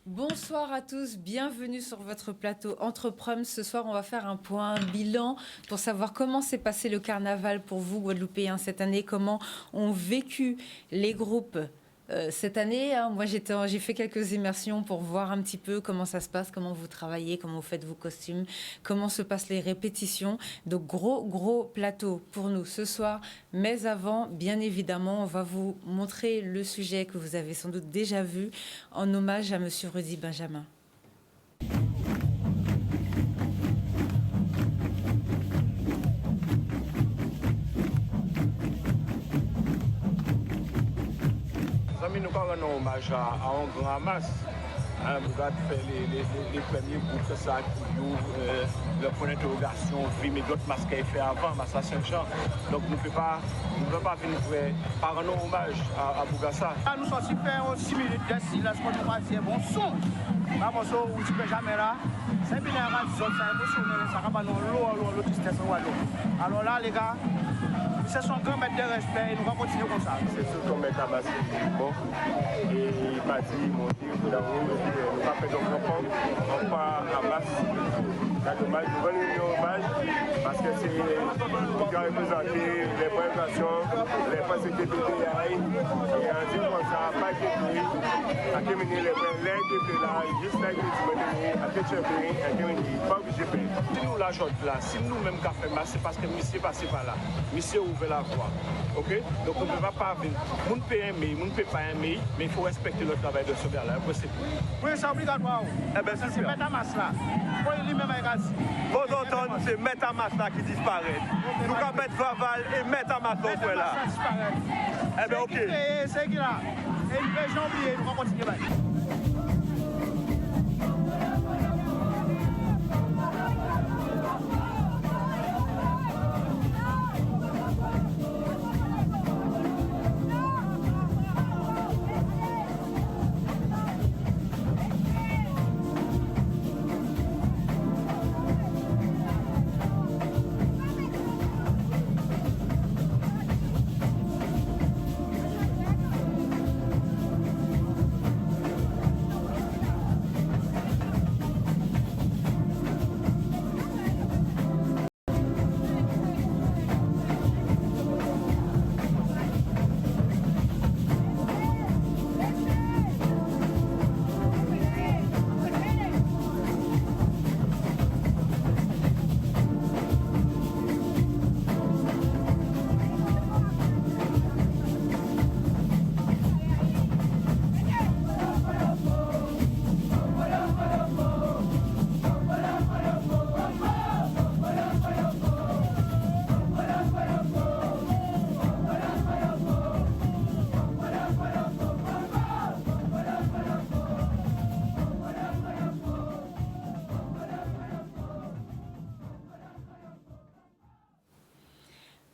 Bonsoir à tous, bienvenue sur votre plateau Entreprendre. Ce soir, on va faire un point, un bilan pour savoir comment s'est passé le carnaval pour vous, Guadeloupéens, cette année, comment ont vécu les groupes cette année. Moi, j'ai fait quelques immersions pour voir un petit peu comment ça se passe, comment vous travaillez, comment vous faites vos costumes, comment se passent les répétitions. Donc, gros plateau pour nous ce soir. Mais avant, bien évidemment, on va vous montrer le sujet que vous avez sans doute déjà vu en hommage à Monsieur Rudy Benjamin. Nous rendons hommage à un grand masse. Nous avons fait les premiers groupes ça, qui ouvrent le point d'interrogation, mais d'autres masques qu'il fait avant, Massa Saint-Jean. Donc nous ne pouvons pas venir par un hommage à Bougassa. Nous sommes super 6 minutes d'ici, là, ce qu'on doit dire, bon son. Là, bon son, où tu peux jamais là. C'est bien la zone, ça émotionnel, ça va dans l'eau, tristesse, alors là, les gars, c'est son grand maître de respect et nous allons continuer comme ça. C'est ce qu'on met à Massi. Bon. Et il m'a dit, mon Dieu, nous pas fait de enfants, on part à Massi. Nous venons une hommage parce que c'est qui a représenté les présentations, les facilités de DAI. Et en disant comme ça, pas été pris, à terminer les députés là, juste là, à pas obligé de payer. Si nous l'argent là, si nous-mêmes qui fait masse, c'est parce que monsieur passé par là. Monsieur ouvre la voie. Ok? Donc on ne peut pas venir. On ne peut aimer, on ne peut pas aimer, mais il faut respecter le travail de ce gars-là. Oui, c'est obligatoire. Eh bien, c'est mettre à masse là. Lui-même avec vos entendre, c'est mettre à masse là qui disparaît. Nous allons mettre Vaval et mettre à masse là. Eh bien, ok. C'est qui là? Et une région oubliée, nous allons continuer.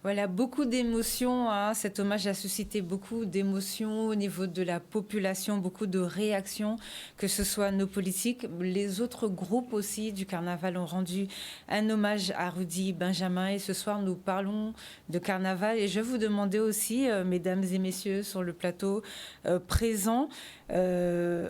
Voilà, beaucoup d'émotions. Cet hommage a suscité beaucoup d'émotions au niveau de la population, beaucoup de réactions, que ce soit nos politiques. Les autres groupes aussi du carnaval ont rendu un hommage à Rudy Benjamin. Et ce soir, nous parlons de carnaval. Et je vais vous demander aussi, mesdames et messieurs sur le plateau présent, un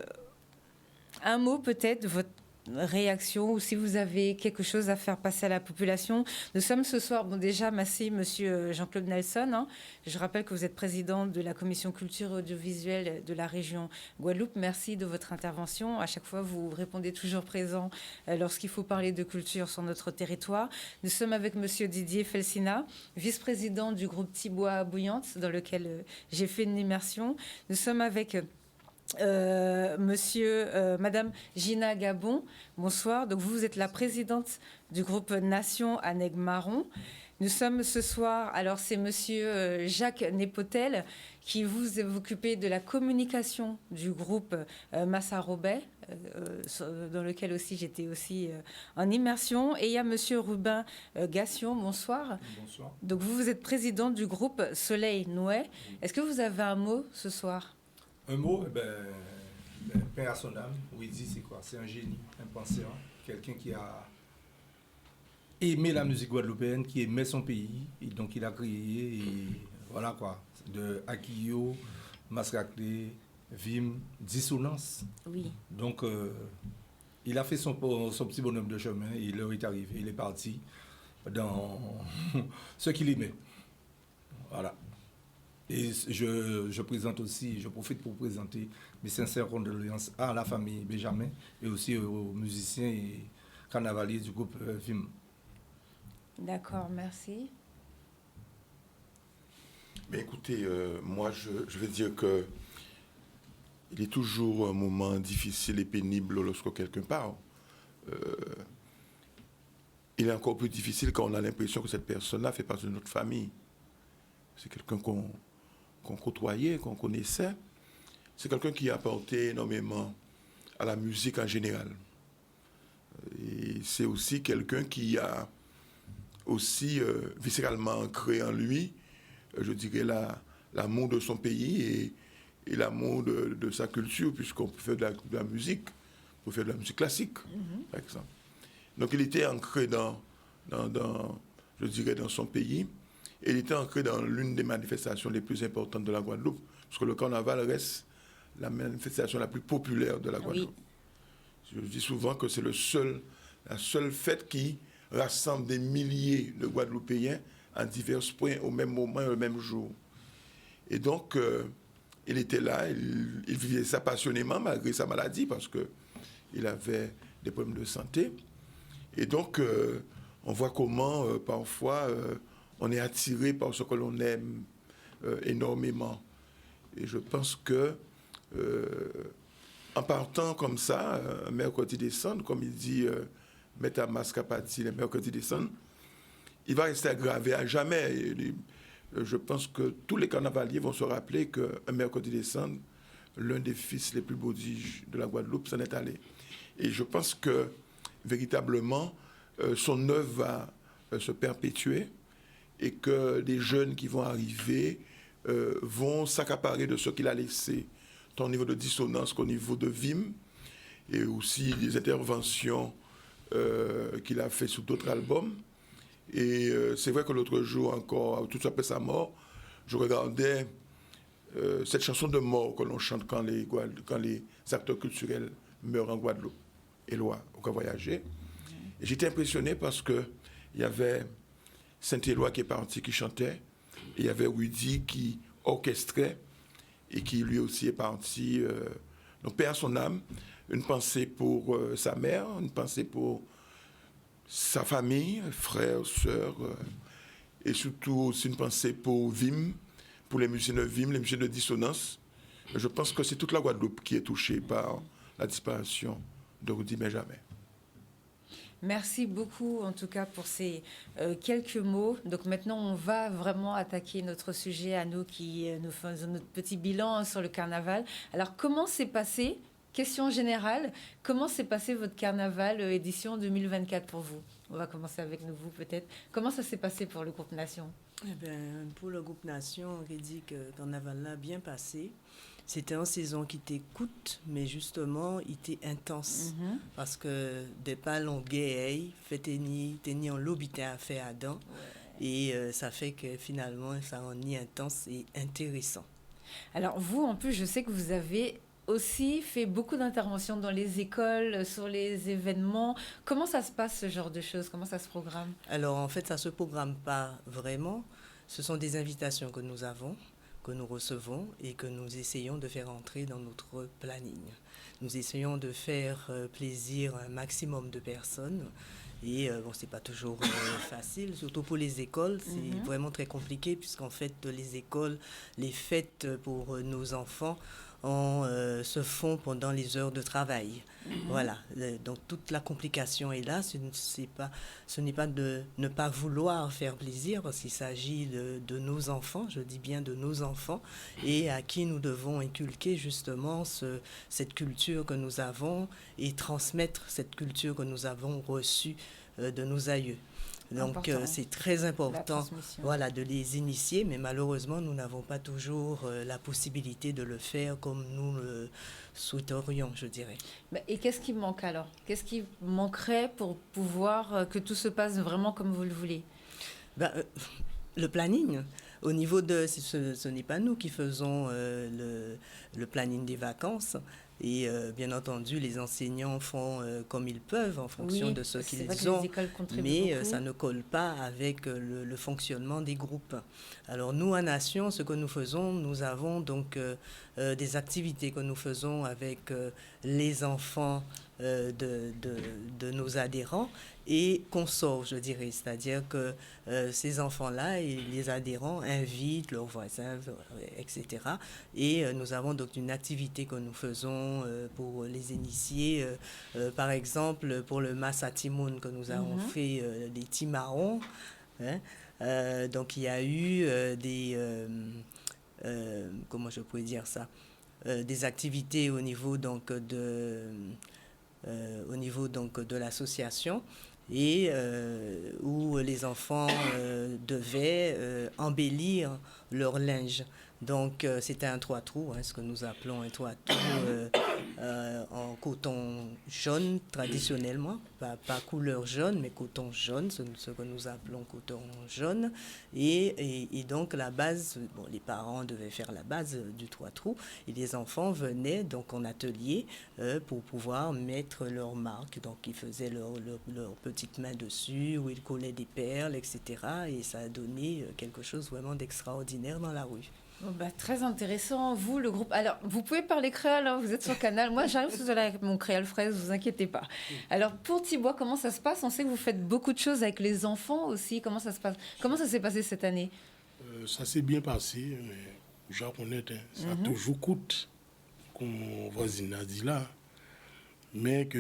mot peut-être de votre réaction ou si vous avez quelque chose à faire passer à la population. Nous sommes ce soir, déjà, merci Monsieur Jean-Claude Nelson. Je rappelle que vous êtes président de la commission culture et audiovisuelle de la région Guadeloupe. Merci de votre intervention. À chaque fois, vous répondez toujours présent lorsqu'il faut parler de culture sur notre territoire. Nous sommes avec Monsieur Didier Felsina, vice-président du groupe Tibois Bouillante, dans lequel j'ai fait une immersion. Nous sommes avec Madame Gina Gabon, bonsoir. Donc vous êtes la présidente du groupe Nation Aneg Marron. Nous sommes ce soir, alors c'est Monsieur Jacques Népotel qui vous occupez de la communication du groupe Massa Robet, dans lequel aussi j'étais aussi en immersion. Et il y a Monsieur Rubin Gassion, bonsoir. Bonsoir. Donc vous êtes président du groupe Soleil Nouet. Est-ce que vous avez un mot ce soir? Un mot, père à son âme, Rudy, c'est quoi? C'est un génie, un penseur, quelqu'un qui a aimé la musique guadeloupéenne, qui aimait son pays, et donc il a créé, et voilà quoi, de Akio, Masraclé, Vim, dissonance. Oui. Donc, il a fait son petit bonhomme de chemin, et l'heure est arrivée, il est parti dans ce qu'il aimait. Voilà. Et je présente aussi, je profite pour présenter mes sincères condoléances à la famille Benjamin et aussi aux musiciens et carnavaliers du groupe Vim. D'accord, merci. Mais écoutez, moi je vais dire que il est toujours un moment difficile et pénible lorsque quelqu'un part. Il est encore plus difficile quand on a l'impression que cette personne-là fait partie de notre famille. C'est quelqu'un qu'on côtoyait, qu'on connaissait. C'est quelqu'un qui a apporté énormément à la musique en général. Et c'est aussi quelqu'un qui a aussi viscéralement ancré en lui, je dirais, l'amour de son pays et l'amour de sa culture, puisqu'on peut faire de la musique, on peut faire de la musique classique, par exemple. Donc il était ancré dans, je dirais, dans son pays, et il était ancré dans l'une des manifestations les plus importantes de la Guadeloupe, parce que le carnaval reste la manifestation la plus populaire de la Guadeloupe. Oui. Je dis souvent que c'est la seule fête qui rassemble des milliers de Guadeloupéens en divers points au même moment et le même jour. Et donc, il était là, il vivait ça passionnément malgré sa maladie, parce qu'il avait des problèmes de santé. Et donc, on voit comment, parfois, on est attiré par ce que l'on aime énormément. Et je pense que, en partant comme ça, un mercredi décembre, comme il dit Meta Mascapati, le mercredi décembre, il va rester gravé à jamais. Et je pense que tous les carnavaliers vont se rappeler qu'un mercredi décembre, l'un des fils les plus beaux de la Guadeloupe s'en est allé. Et je pense que, véritablement, son œuvre va se perpétuer et que les jeunes qui vont arriver vont s'accaparer de ce qu'il a laissé, tant au niveau de dissonance qu'au niveau de Vim, et aussi des interventions qu'il a fait sur d'autres albums. Et c'est vrai que l'autre jour encore, tout après sa mort, je regardais cette chanson de mort que l'on chante quand les acteurs culturels meurent en Guadeloupe. Éloi, on va voyager. Et j'étais impressionné parce qu'il y avait Saint-Éloi qui est parti, qui chantait, et il y avait Rudy qui orchestrait, et qui lui aussi est parti. Donc, paix à son âme, une pensée pour sa mère, une pensée pour sa famille, frères, sœurs, et surtout aussi une pensée pour Vim, pour les musiciens de Vim, les musiciens de dissonance. Je pense que c'est toute la Guadeloupe qui est touchée par la disparition de Rudy Benjamin. Merci beaucoup, en tout cas, pour ces quelques mots. Donc maintenant, on va vraiment attaquer notre sujet à nous qui nous faisons notre petit bilan sur le carnaval. Alors, comment s'est passé, question générale, comment s'est passé votre carnaval édition 2024 pour vous? On va commencer avec vous, peut-être. Comment ça s'est passé pour le groupe Nation? Eh bien, pour le groupe Nation, on dit que le carnaval l'a bien passé. C'était une saison qui était courte, mais justement, il était intense. Parce que des pas longues, fait tenir en l'obité à faire à dents. Et ça fait que finalement, ça en est intense et intéressant. Alors, vous, en plus, je sais que vous avez aussi fait beaucoup d'interventions dans les écoles, sur les événements. Comment ça se passe, ce genre de choses? Comment ça se programme? Alors, en fait, ça ne se programme pas vraiment. Ce sont des invitations que nous avons, que nous recevons et que nous essayons de faire entrer dans notre planning. Nous essayons de faire plaisir à un maximum de personnes. Et bon, c'est pas toujours facile, surtout pour les écoles. C'est vraiment très compliqué puisqu'en fait, les écoles, les fêtes pour nos enfants se font pendant les heures de travail. Voilà. Donc, toute la complication est là. Ce n'est pas de ne pas vouloir faire plaisir parce qu'il s'agit de nos enfants, je dis bien de nos enfants, et à qui nous devons inculquer justement cette culture que nous avons et transmettre cette culture que nous avons reçue de nos aïeux. Donc, c'est très important, voilà, de les initier, mais malheureusement, nous n'avons pas toujours la possibilité de le faire comme nous le souhaiterions, je dirais. Et qu'est-ce qui manque alors? Qu'est-ce qui manquerait pour pouvoir que tout se passe vraiment comme vous le voulez? Le planning. Au niveau de... Ce n'est pas nous qui faisons le planning des vacances. Et bien entendu, les enseignants font comme ils peuvent en fonction de ce qu'ils ont, mais ça ne colle pas avec le fonctionnement des groupes. Alors nous, à Nation, ce que nous faisons, nous avons donc des activités que nous faisons avec les enfants de nos adhérents et consorts, je dirais. C'est-à-dire que ces enfants-là et les adhérents invitent leurs voisins, etc. Et nous avons donc une activité que nous faisons pour les initier. Par exemple, pour le Massatimoun que nous avons fait, les Timarons. Hein, donc il y a eu comment je pourrais dire ça, des activités au niveau donc de l'association et où les enfants devaient embellir leur linge. Donc, c'était un 3 trous, ce que nous appelons un 3 trous en coton jaune traditionnellement, pas couleur jaune, mais coton jaune, ce que nous appelons coton jaune. Et donc, la base, les parents devaient faire la base du 3 trous et les enfants venaient donc en atelier pour pouvoir mettre leur marque. Donc, ils faisaient leur petite main dessus, où ils collaient des perles, etc. Et ça a donné quelque chose vraiment d'extraordinaire dans la rue. Très intéressant. Vous, le groupe... Alors, vous pouvez parler créole, hein, vous êtes sur Canal. Moi, j'arrive sous avec mon créole fraise, vous inquiétez pas. Alors, pour Thibois, comment ça se passe? On sait que vous faites beaucoup de choses avec les enfants aussi. Comment ça se passe? Comment ça s'est passé cette année? Ça s'est bien passé, mais je reconnais, ça toujours coûte, comme mon voisin a dit là. Mais que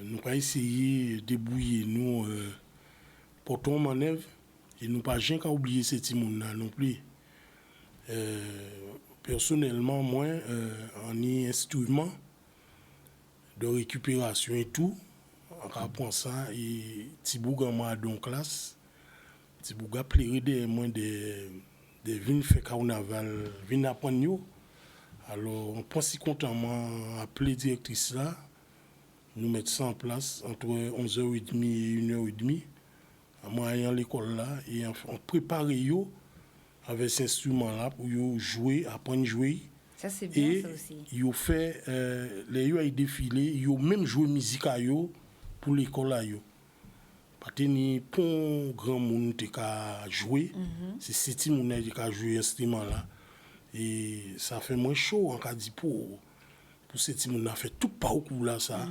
nous pas essayer de débrouiller nous pour ton manœuvre et nous pas jamais oublier ces petits monde non plus. Personnellement, moi, en instrument de récupération et tout, en rapport ça, et Thibouga m'a donné classe, Thibouga plairait de moi de venir faire carnaval, venir apprendre nous. Alors, on pense si contentement appeler directrice là, nous mettre ça en place entre 11h30 et 1h30, en moyen l'école là, et on prépare yo avec cet instrument-là pour jouer, apprendre à jouer. Ça, c'est bien, et ça aussi. Ils fait, les yo a défilé, ils ont même joué musique à yo pour l'école à yo. Parce que ni pour grand monde qui a joué, c'est ces petits monde qui a joué instrument là. Et ça fait moins chaud en cas dit pour ces petits monde a fait tout parcours là ça.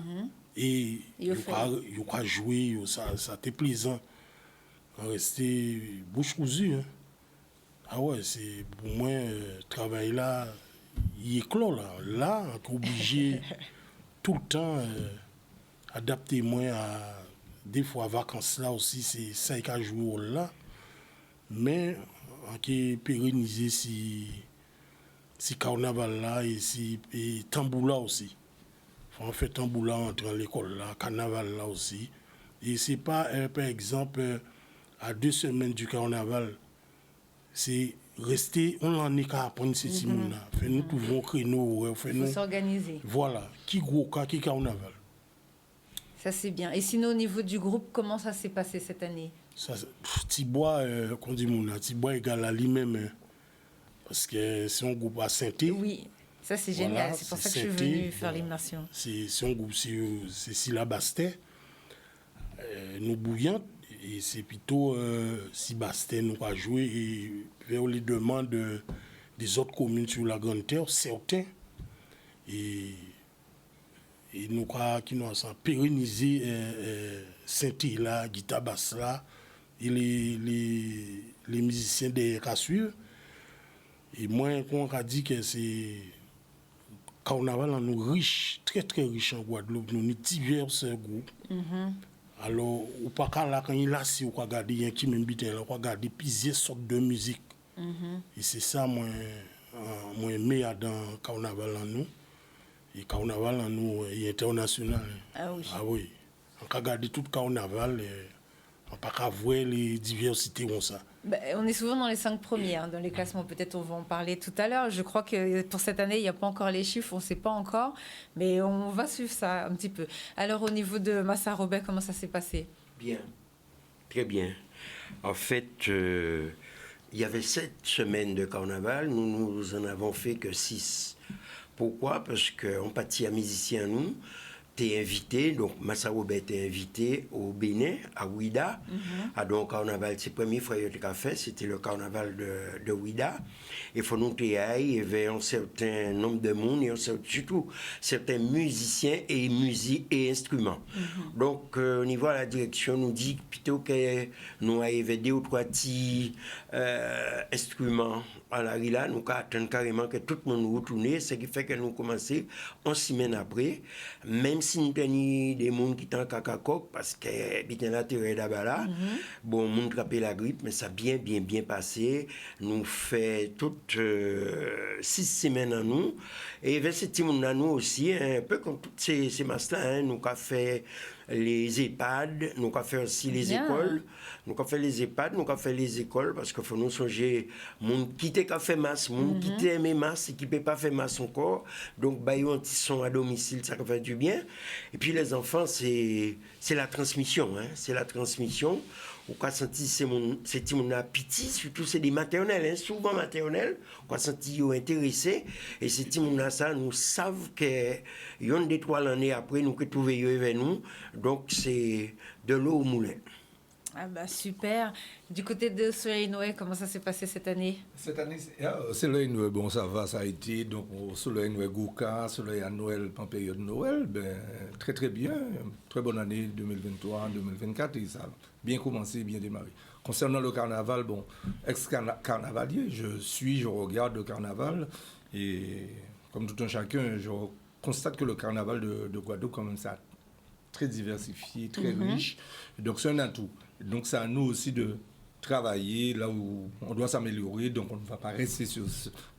Et ils ont joué, ça était plaisant. On restait bouche cousue. Hein. Ah ouais, c'est pour moi, travail là, il est clos là. Là, on est obligé tout le temps adapter moi à des fois vacances là aussi, c'est ça qui a joué là. Mais on est pérennisé si carnaval là et tamboula aussi. On fait tamboula entre l'école là, carnaval là aussi. Et c'est pas, par exemple, à 2 semaines du carnaval, c'est rester, on en est qu'à apprendre ces petits monde là. Nous pouvons créer nos... Il faut s'organiser. Voilà. Qui gros cas, qui carnaval. Ça, c'est bien. Et sinon, au niveau du groupe, comment ça s'est passé cette année? Thibois, qu'on dit mon Thibois égal à lui-même. Parce que c'est un groupe à Saint-Thé. Oui, ça c'est génial. Voilà, c'est pour ça que je suis venue faire l'immersion. C'est un groupe, c'est Silla Bastet. Nous bouillantes. Et c'est plutôt si Bastet nous a joué et vers les demandes des autres communes sur la Grande Terre, certains. Et nous avons pérennisé Saint-Thé là, guitare basse là, et les musiciens des cassures. Et moi, on a dit que c'est carnaval nous riche, très très riche en Guadeloupe, nous divers groupes. Alors, ou pas là quand il a si ou regarder un qui même bité là, regarder plusieurs sortes de musique. Et c'est ça moi aimé dans carnaval en nous. Et carnaval en nous est international. Ah oui. Ah oui. On regarde tout carnaval on pas voir les diversités comme ça. On est souvent dans les 5 premiers, dans les classements. Peut-être on va en parler tout à l'heure. Je crois que pour cette année, il n'y a pas encore les chiffres, on ne sait pas encore. Mais on va suivre ça un petit peu. Alors, au niveau de Massa Robert, comment ça s'est passé? Bien, très bien. En fait, il y avait 7 semaines de carnaval, nous en avons fait que 6. Pourquoi? Parce qu'on partit à musicien, nous, t'es invité, donc Massa Robert est invité au Bénin, à Ouida. Donc carnaval, c'est la première fois qu'il a fait, c'était le carnaval de Ouida. Il faut nous y aller, il y avait un certain nombre de monde, et surtout certains musiciens et instruments. Donc au niveau de la direction, nous dit plutôt que nous avons 2 ou 3 petits instruments à la rue là, nous attendons carrément que tout le monde retourne, ce qui fait que nous commençons 1 semaine après, même si nous avons des gens qui sont en cacacoc, parce que bien la terre d'abord là, bon, nous avons attrapé la grippe, mais ça a bien passé. Nous fait toutes 6 semaines à nous, et vers cette semaine à nous aussi, un peu comme toutes ces masses-là, nous avons fait les EHPAD, nous avons fait aussi les écoles, nous avons fait les EHPAD, nous avons fait les écoles, parce qu'il faut nous songer, mon qui t'a fait masse, mon qui t'a aimé masse, et qui ne peut pas faire masse encore, donc bah, ils sont à domicile, ça fait du bien. Et puis les enfants, c'est la transmission, hein, c'est la transmission. On a senti c'est mon appétit, surtout c'est des maternelles, hein, souvent maternelles, on a senti qu'ils sont intéressés, et c'est ça, nous savons que y a des 3 l'année après, nous que trouver avec nous, donc c'est de l'eau au moulin. Ah bah super. Du côté de Soleil Noël, comment ça s'est passé cette année? Cette année, Soleil Noël, bon, ça va, ça a été. Donc, au Soleil Noël Gouka, Soleil à Noël, en période de Noël, ben, très très bien. Très bonne année 2023-2024 et ça a bien commencé, bien démarré. Concernant le carnaval, bon, ex-carnavalier, je regarde le carnaval et comme tout un chacun, je constate que le carnaval de Guadeloupe, quand même, ça très diversifié, très riche. Donc, c'est un atout. Donc, c'est à nous aussi de travailler là où on doit s'améliorer. Donc, on ne va pas rester sur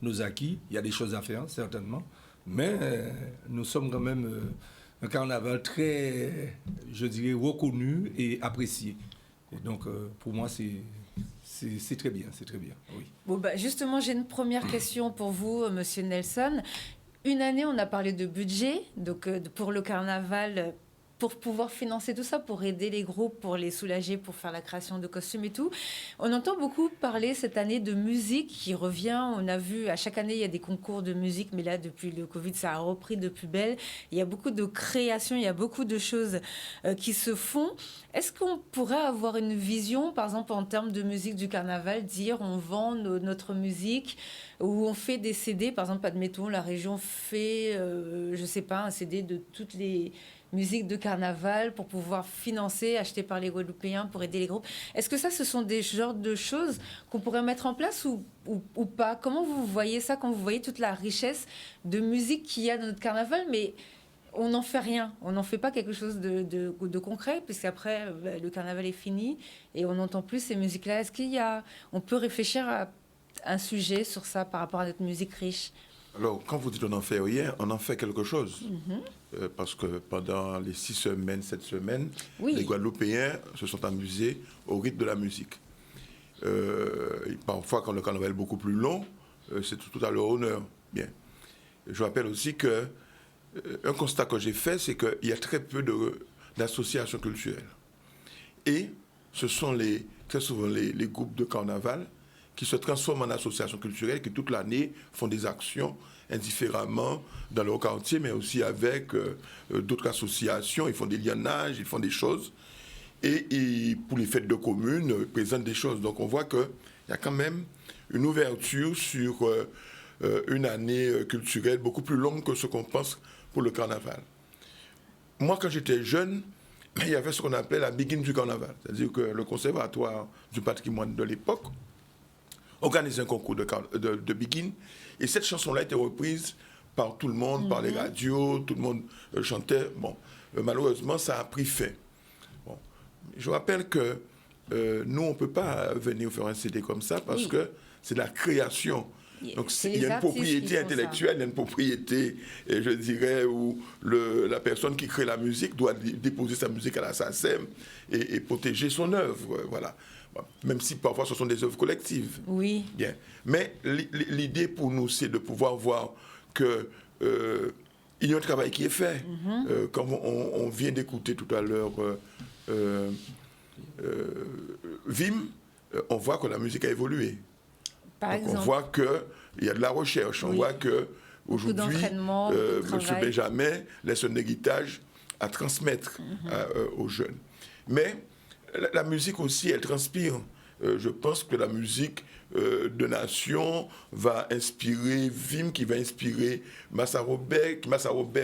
nos acquis. Il y a des choses à faire, certainement. Mais nous sommes quand même un carnaval très, je dirais, reconnu et apprécié. Et donc, pour moi, c'est très bien, oui. Bon, bah, justement, j'ai une première question pour vous, Monsieur Nelson. Une année, on a parlé de budget, donc pour le carnaval, pour pouvoir financer tout ça, pour aider les groupes, pour les soulager, pour faire la création de costumes et tout. On entend beaucoup parler cette année de musique qui revient. On a vu, à chaque année, il y a des concours de musique, mais là, depuis le Covid, ça a repris de plus belle. Il y a beaucoup de créations, il y a beaucoup de choses qui se font. Est-ce qu'on pourrait avoir une vision, par exemple, en termes de musique du carnaval, dire on vend notre musique ou on fait des CD, par exemple, admettons, la région fait, je sais pas, un CD de toutes les musique de carnaval pour pouvoir financer, acheter par les Guadeloupéens pour aider les groupes. Est-ce que ça, ce sont des genres de choses qu'on pourrait mettre en place ou pas? Comment vous voyez ça quand vous voyez toute la richesse de musique qu'il y a dans notre carnaval, mais on n'en fait rien, on n'en fait pas quelque chose de concret, puisqu'après, le carnaval est fini et on n'entend plus ces musiques-là. Est-ce on peut réfléchir à un sujet sur ça par rapport à notre musique riche? Alors, quand vous dites on n'en fait rien, on en fait quelque chose. Parce que pendant les 6 semaines, 7 semaines, les Guadeloupéens se sont amusés au rythme de la musique. Parfois, quand le carnaval est beaucoup plus long, c'est tout à leur honneur. Bien. Je rappelle aussi que un constat que j'ai fait, c'est qu'il y a très peu d'associations culturelles. Et ce sont très souvent les groupes de carnaval qui se transforment en associations culturelles, qui toute l'année font des actions indifféremment dans leur quartier, mais aussi avec d'autres associations. Ils font des lianages, ils font des choses. Et pour les fêtes de communes, ils présentent des choses. Donc on voit qu'il y a quand même une ouverture sur une année culturelle beaucoup plus longue que ce qu'on pense pour le carnaval. Moi, quand j'étais jeune, il y avait ce qu'on appelait la begin du carnaval. C'est-à-dire que le conservatoire du patrimoine de l'époque organisait un concours de begin. Et cette chanson-là était reprise par tout le monde, par les radios, tout le monde chantait. Bon, malheureusement, ça a pris fin. Bon. Je rappelle que nous, on ne peut pas venir faire un CD comme ça parce que c'est la création. Donc, il y a une propriété intellectuelle, il y a une propriété, je dirais, où la personne qui crée la musique doit déposer sa musique à la SACEM et protéger son œuvre. Voilà. Même si parfois ce sont des œuvres collectives. Oui. Bien. Mais l'idée pour nous, c'est de pouvoir voir qu'il y a un travail qui est fait. Comme on vient d'écouter tout à l'heure Vim, on voit que la musique a évolué. Par Donc, exemple. on voit qu'il y a de la recherche, on voit que aujourd'hui, M. Benjamin laisse un héritage à transmettre aux jeunes. Mais la musique aussi, elle transpire. Je pense que la musique de nation va inspirer Vim, qui va inspirer Massa Robert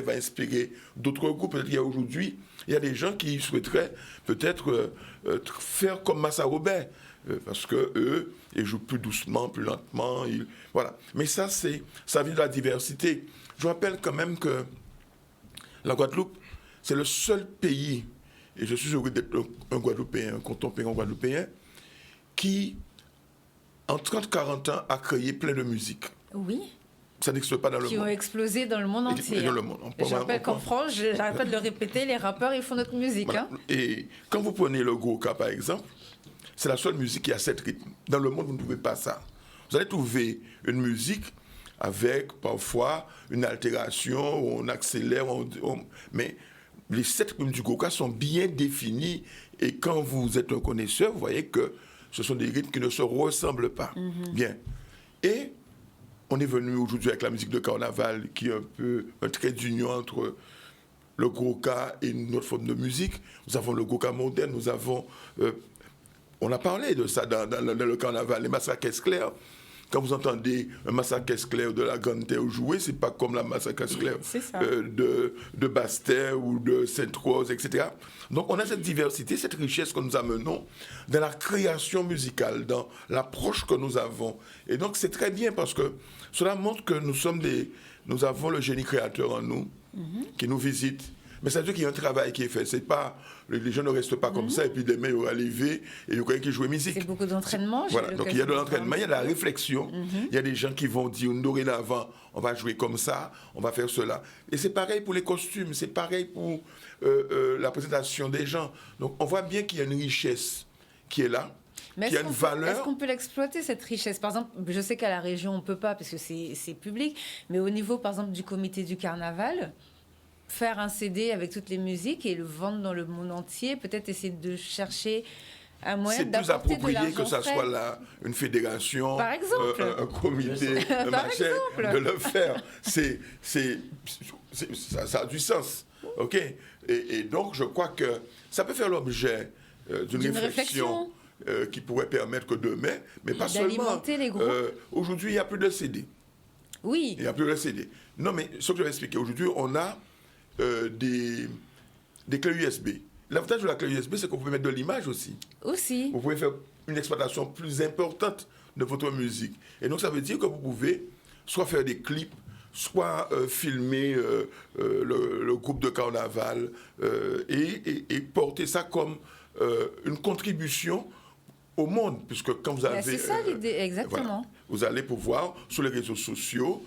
va inspirer d'autres groupes. Peut-être qu'il y a aujourd'hui, il y a des gens qui souhaiteraient peut-être faire comme Massa Robert, parce que eux, ils jouent plus doucement, plus lentement. Voilà. Mais ça vient de la diversité. Je rappelle quand même que la Guadeloupe, c'est le seul pays, et je suis heureux d'être un Guadeloupéen, un contemporain guadeloupéen, qui, en 30-40 ans, a créé plein de musiques. Oui. Ça n'existe pas dans le monde. Qui ont explosé dans le monde entier. Dans le monde. Je rappelle qu'en France, j'arrête pas de le répéter, les rappeurs, ils font notre musique. Voilà. Hein. Et quand vous prenez le Goka, par exemple, c'est la seule musique qui a 7 rythmes. Dans le monde, vous ne trouvez pas ça. Vous allez trouver une musique avec, parfois, une altération, où on accélère, mais les 7 rythmes du Goka sont bien définis. Et quand vous êtes un connaisseur, vous voyez que ce sont des rythmes qui ne se ressemblent pas. Bien. Et on est venu aujourd'hui avec la musique de carnaval, qui est un peu un trait d'union entre le Goka et une autre forme de musique. Nous avons le Goka moderne, nous avons... on a parlé de ça dans le carnaval, les massacres esclairs. Quand vous entendez un massacre esclair de la Grande Terre jouer, c'est pas comme la massacre esclair de Basse-Terre ou de Sainte-Rose, etc. Donc on a cette diversité, cette richesse que nous amenons dans la création musicale, dans l'approche que nous avons. Et donc c'est très bien parce que cela montre que nous avons le génie créateur en nous, qui nous visite. Mais ça veut dire qu'il y a un travail qui est fait. C'est pas, les gens ne restent pas comme ça et puis demain, il y aura levé et il y aura qui joue musique. C'est beaucoup d'entraînement. Voilà. Donc il y a de l'entraînement, il y a de la réflexion. Il y a des gens qui vont dire, dorénavant, on va jouer comme ça, on va faire cela. Et c'est pareil pour les costumes, c'est pareil pour la présentation des gens. Donc on voit bien qu'il y a une richesse qui est là. Mais qui a une valeur. Est-ce qu'on peut l'exploiter, cette richesse? Par exemple, je sais qu'à la région, on ne peut pas parce que c'est public, mais au niveau, par exemple, du comité du carnaval, faire un CD avec toutes les musiques et le vendre dans le monde entier, peut-être essayer de chercher un moyen d'apporter de l'argent. C'est plus approprié que ça soit une fédération, par exemple, un comité, un machin, de le faire. Ça a du sens. OK? Et donc, je crois que ça peut faire l'objet d'une réflexion qui pourrait permettre que demain, mais pas seulement. Les groupes. Aujourd'hui, il n'y a plus de CD. Oui. Il n'y a plus de CD. Non, mais ce que je vais expliquer, aujourd'hui, on a des clés USB. L'avantage de la clé USB, c'est qu'on peut mettre de l'image aussi. Vous pouvez faire une exploitation plus importante de votre musique. Et donc, ça veut dire que vous pouvez soit faire des clips, soit filmer le groupe de carnaval et porter ça comme une contribution au monde. Puisque quand vous avez... c'est ça l'idée, exactement. Voilà, vous allez pouvoir, sur les réseaux sociaux,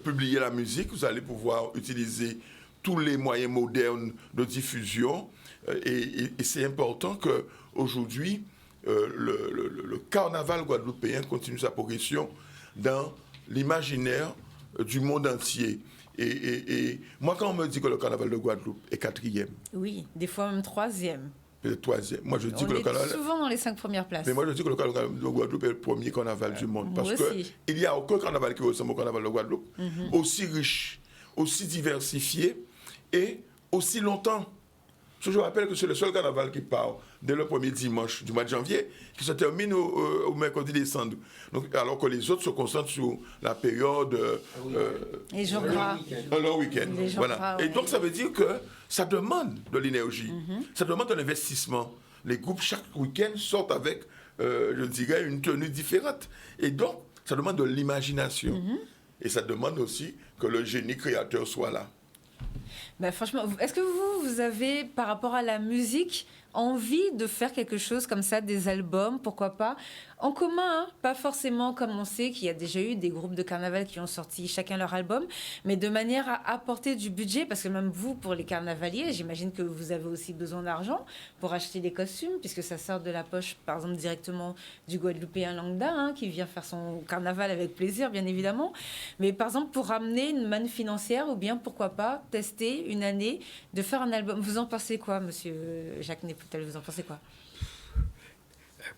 publier la musique, vous allez pouvoir utiliser tous les moyens modernes de diffusion. Et c'est important qu'aujourd'hui, le carnaval guadeloupéen continue sa progression dans l'imaginaire du monde entier. Et moi, quand on me dit que le carnaval de Guadeloupe est 4e... Oui, des fois même 3e. Peut-être 3e. Moi, je dis que le carnaval... souvent dans les 5 premières places. Mais moi, je dis que le carnaval de Guadeloupe est le premier carnaval du monde. Parce qu'il n'y a aucun carnaval qui ressemble au carnaval de Guadeloupe. Aussi riche, aussi diversifié et aussi longtemps. Je vous rappelle que c'est le seul carnaval qui part dès le premier dimanche du mois de janvier, qui se termine au mercredi décembre. Donc, alors que les autres se concentrent sur la période... les jours gras. Le week-end. Voilà. Et donc, ça veut dire que ça demande de l'énergie. Ça demande un investissement. Les groupes, chaque week-end, sortent avec, je dirais, une tenue différente. Et donc, ça demande de l'imagination. Et ça demande aussi que le génie créateur soit là. Ben franchement, est-ce que vous avez, par rapport à la musique, envie de faire quelque chose comme ça, des albums, pourquoi pas, en commun, hein, pas forcément comme on sait qu'il y a déjà eu des groupes de carnaval qui ont sorti chacun leur album, mais de manière à apporter du budget, parce que même vous, pour les carnavaliers, j'imagine que vous avez aussi besoin d'argent pour acheter des costumes, puisque ça sort de la poche, par exemple, directement du Guadeloupéen lambda, hein, qui vient faire son carnaval avec plaisir, bien évidemment, mais par exemple, pour ramener une manne financière, ou bien, pourquoi pas, tester une année de faire un album. Vous en pensez quoi, monsieur Jacques Nepoutel, vous en pensez quoi?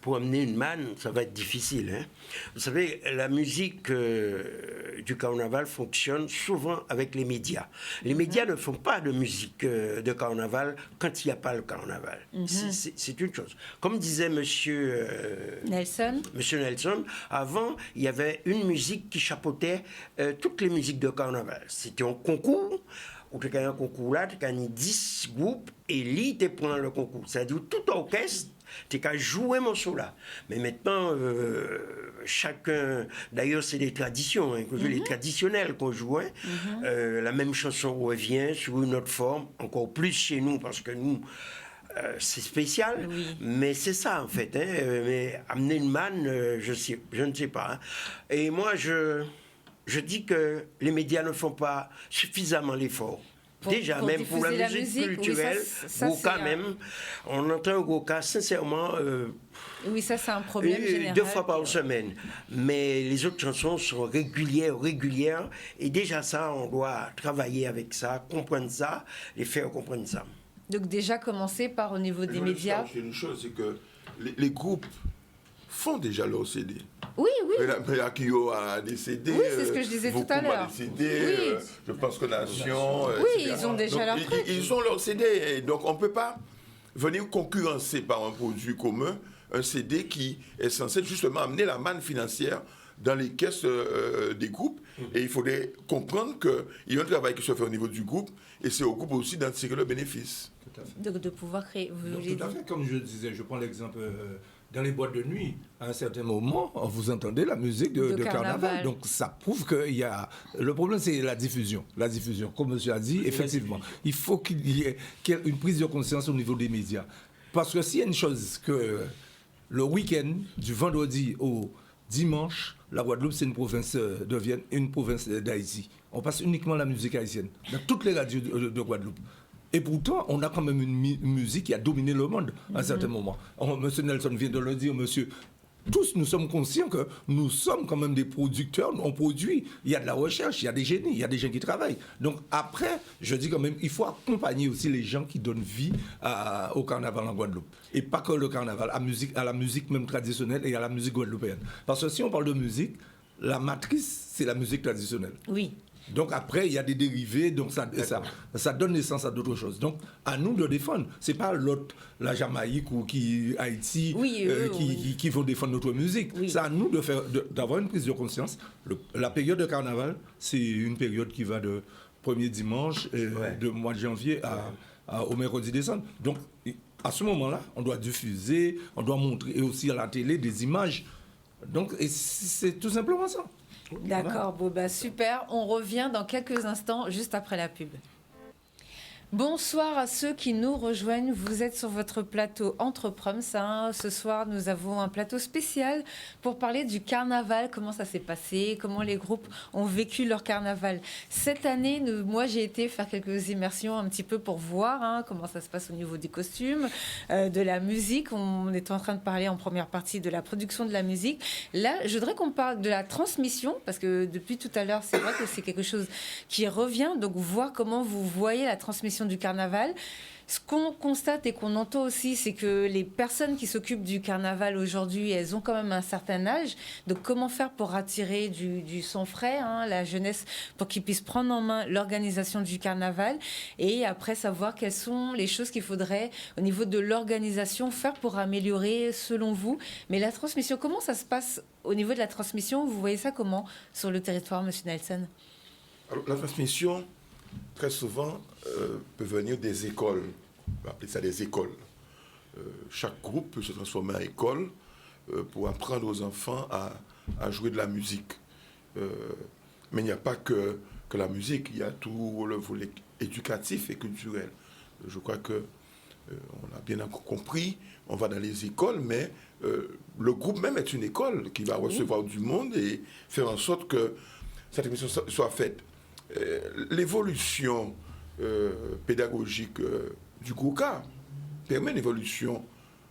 pour amener une manne, ça va être difficile. Hein. Vous savez, la musique du carnaval fonctionne souvent avec les médias. Les médias ne font pas de musique de carnaval quand il n'y a pas le carnaval. C'est une chose. Comme disait Monsieur Nelson, avant, il y avait une musique qui chapeautait toutes les musiques de carnaval. C'était un concours. Ou tu as un concours là, tu as 10 groupes et lui, tu prends le concours. C'est-à-dire tout orchestre, tu as joué mon morceau là. Mais maintenant, chacun. D'ailleurs, c'est des traditions, hein, les traditionnels qu'on jouait. La même chanson revient sur une autre forme, encore plus chez nous, parce que nous. C'est spécial, mais c'est ça en fait. Hein, mais amener une manne, je ne sais pas. Hein. Et moi, je dis que les médias ne font pas suffisamment l'effort. Déjà, même pour la musique culturelle, Goka même, on entend Goka sincèrement. Oui, ça c'est un problème général. 2 fois par semaine. Mais les autres chansons sont régulières. Et déjà ça, on doit travailler avec ça, comprendre ça, les faire comprendre ça. Donc déjà commencer par au niveau des médias. Une chose, c'est que les groupes font déjà leur CD. Oui. Mais Akio a des CD. Oui, c'est ce que je disais tout à l'heure. Des CD, je pense que Nation. Oui, ils ont déjà leur truc. Ils ont leur CD. Et donc on ne peut pas venir concurrencer par un produit commun un CD qui est censé justement amener la manne financière dans les caisses des groupes. Et il faudrait comprendre qu'il y a un travail qui se fait au niveau du groupe et c'est au groupe aussi d'en tirer le bénéfice. Tout à fait. Donc de pouvoir créer. Tout à fait, comme je disais, je prends l'exemple dans les boîtes de nuit, à un certain moment, vous entendez la musique de carnaval. Donc ça prouve qu'il y a... Le problème, c'est la diffusion. La diffusion, comme monsieur a dit, effectivement, il faut qu'il y ait une prise de conscience au niveau des médias. Parce que s'il y a une chose que le week-end, du vendredi au dimanche, la Guadeloupe, c'est une province devient une province d'Haïti. On passe uniquement la musique haïtienne dans toutes les radios de Guadeloupe. Et pourtant, on a quand même une musique qui a dominé le monde à un certain moment. Monsieur Nelson vient de le dire, monsieur. Tous, nous sommes conscients que nous sommes quand même des producteurs, on produit. Il y a de la recherche, il y a des génies, il y a des gens qui travaillent. Donc après, je dis quand même, il faut accompagner aussi les gens qui donnent vie au carnaval en Guadeloupe. Et pas que le carnaval, à la musique même traditionnelle et à la musique guadeloupéenne. Parce que si on parle de musique, la matrice, c'est la musique traditionnelle. Oui. Donc après, il y a des dérivés, donc ça donne naissance à d'autres choses. Donc à nous de défendre. C'est pas l'autre, la Jamaïque ou Haïti qui vont défendre notre musique. Oui. C'est à nous d'avoir une prise de conscience. La période de carnaval, c'est une période qui va de premier dimanche de mois de janvier au mercredi décembre. Donc à ce moment-là, on doit diffuser, on doit montrer aussi à la télé des images. Donc c'est tout simplement ça. D'accord, super. On revient dans quelques instants, juste après la pub. Bonsoir à ceux qui nous rejoignent. Vous êtes sur votre plateau Entre Proms. Ce soir, nous avons un plateau spécial pour parler du carnaval, comment ça s'est passé, comment les groupes ont vécu leur carnaval. Cette année, moi, j'ai été faire quelques immersions un petit peu pour voir comment ça se passe au niveau des costumes, de la musique. On est en train de parler en première partie de la production de la musique. Là, je voudrais qu'on parle de la transmission, parce que depuis tout à l'heure, c'est vrai que c'est quelque chose qui revient. Donc, voir comment vous voyez la transmission du carnaval. Ce qu'on constate et qu'on entend aussi, c'est que les personnes qui s'occupent du carnaval aujourd'hui, elles ont quand même un certain âge. Donc comment faire pour attirer du sang frais, la jeunesse, pour qu'ils puissent prendre en main l'organisation du carnaval, et après savoir quelles sont les choses qu'il faudrait au niveau de l'organisation faire pour améliorer selon vous. Mais la transmission, comment ça se passe au niveau de la transmission? Vous voyez ça comment sur le territoire, monsieur Nelson? Alors, la transmission, très souvent, peut venir des écoles. On va appeler ça des écoles. Chaque groupe peut se transformer en école pour apprendre aux enfants à jouer de la musique. Mais il n'y a pas que la musique, il y a tout le volet éducatif et culturel. Je crois qu'on a bien compris, on va dans les écoles, mais le groupe même est une école qui va recevoir du monde et faire en sorte que cette émission soit faite. L'évolution pédagogique du Goka permet l'évolution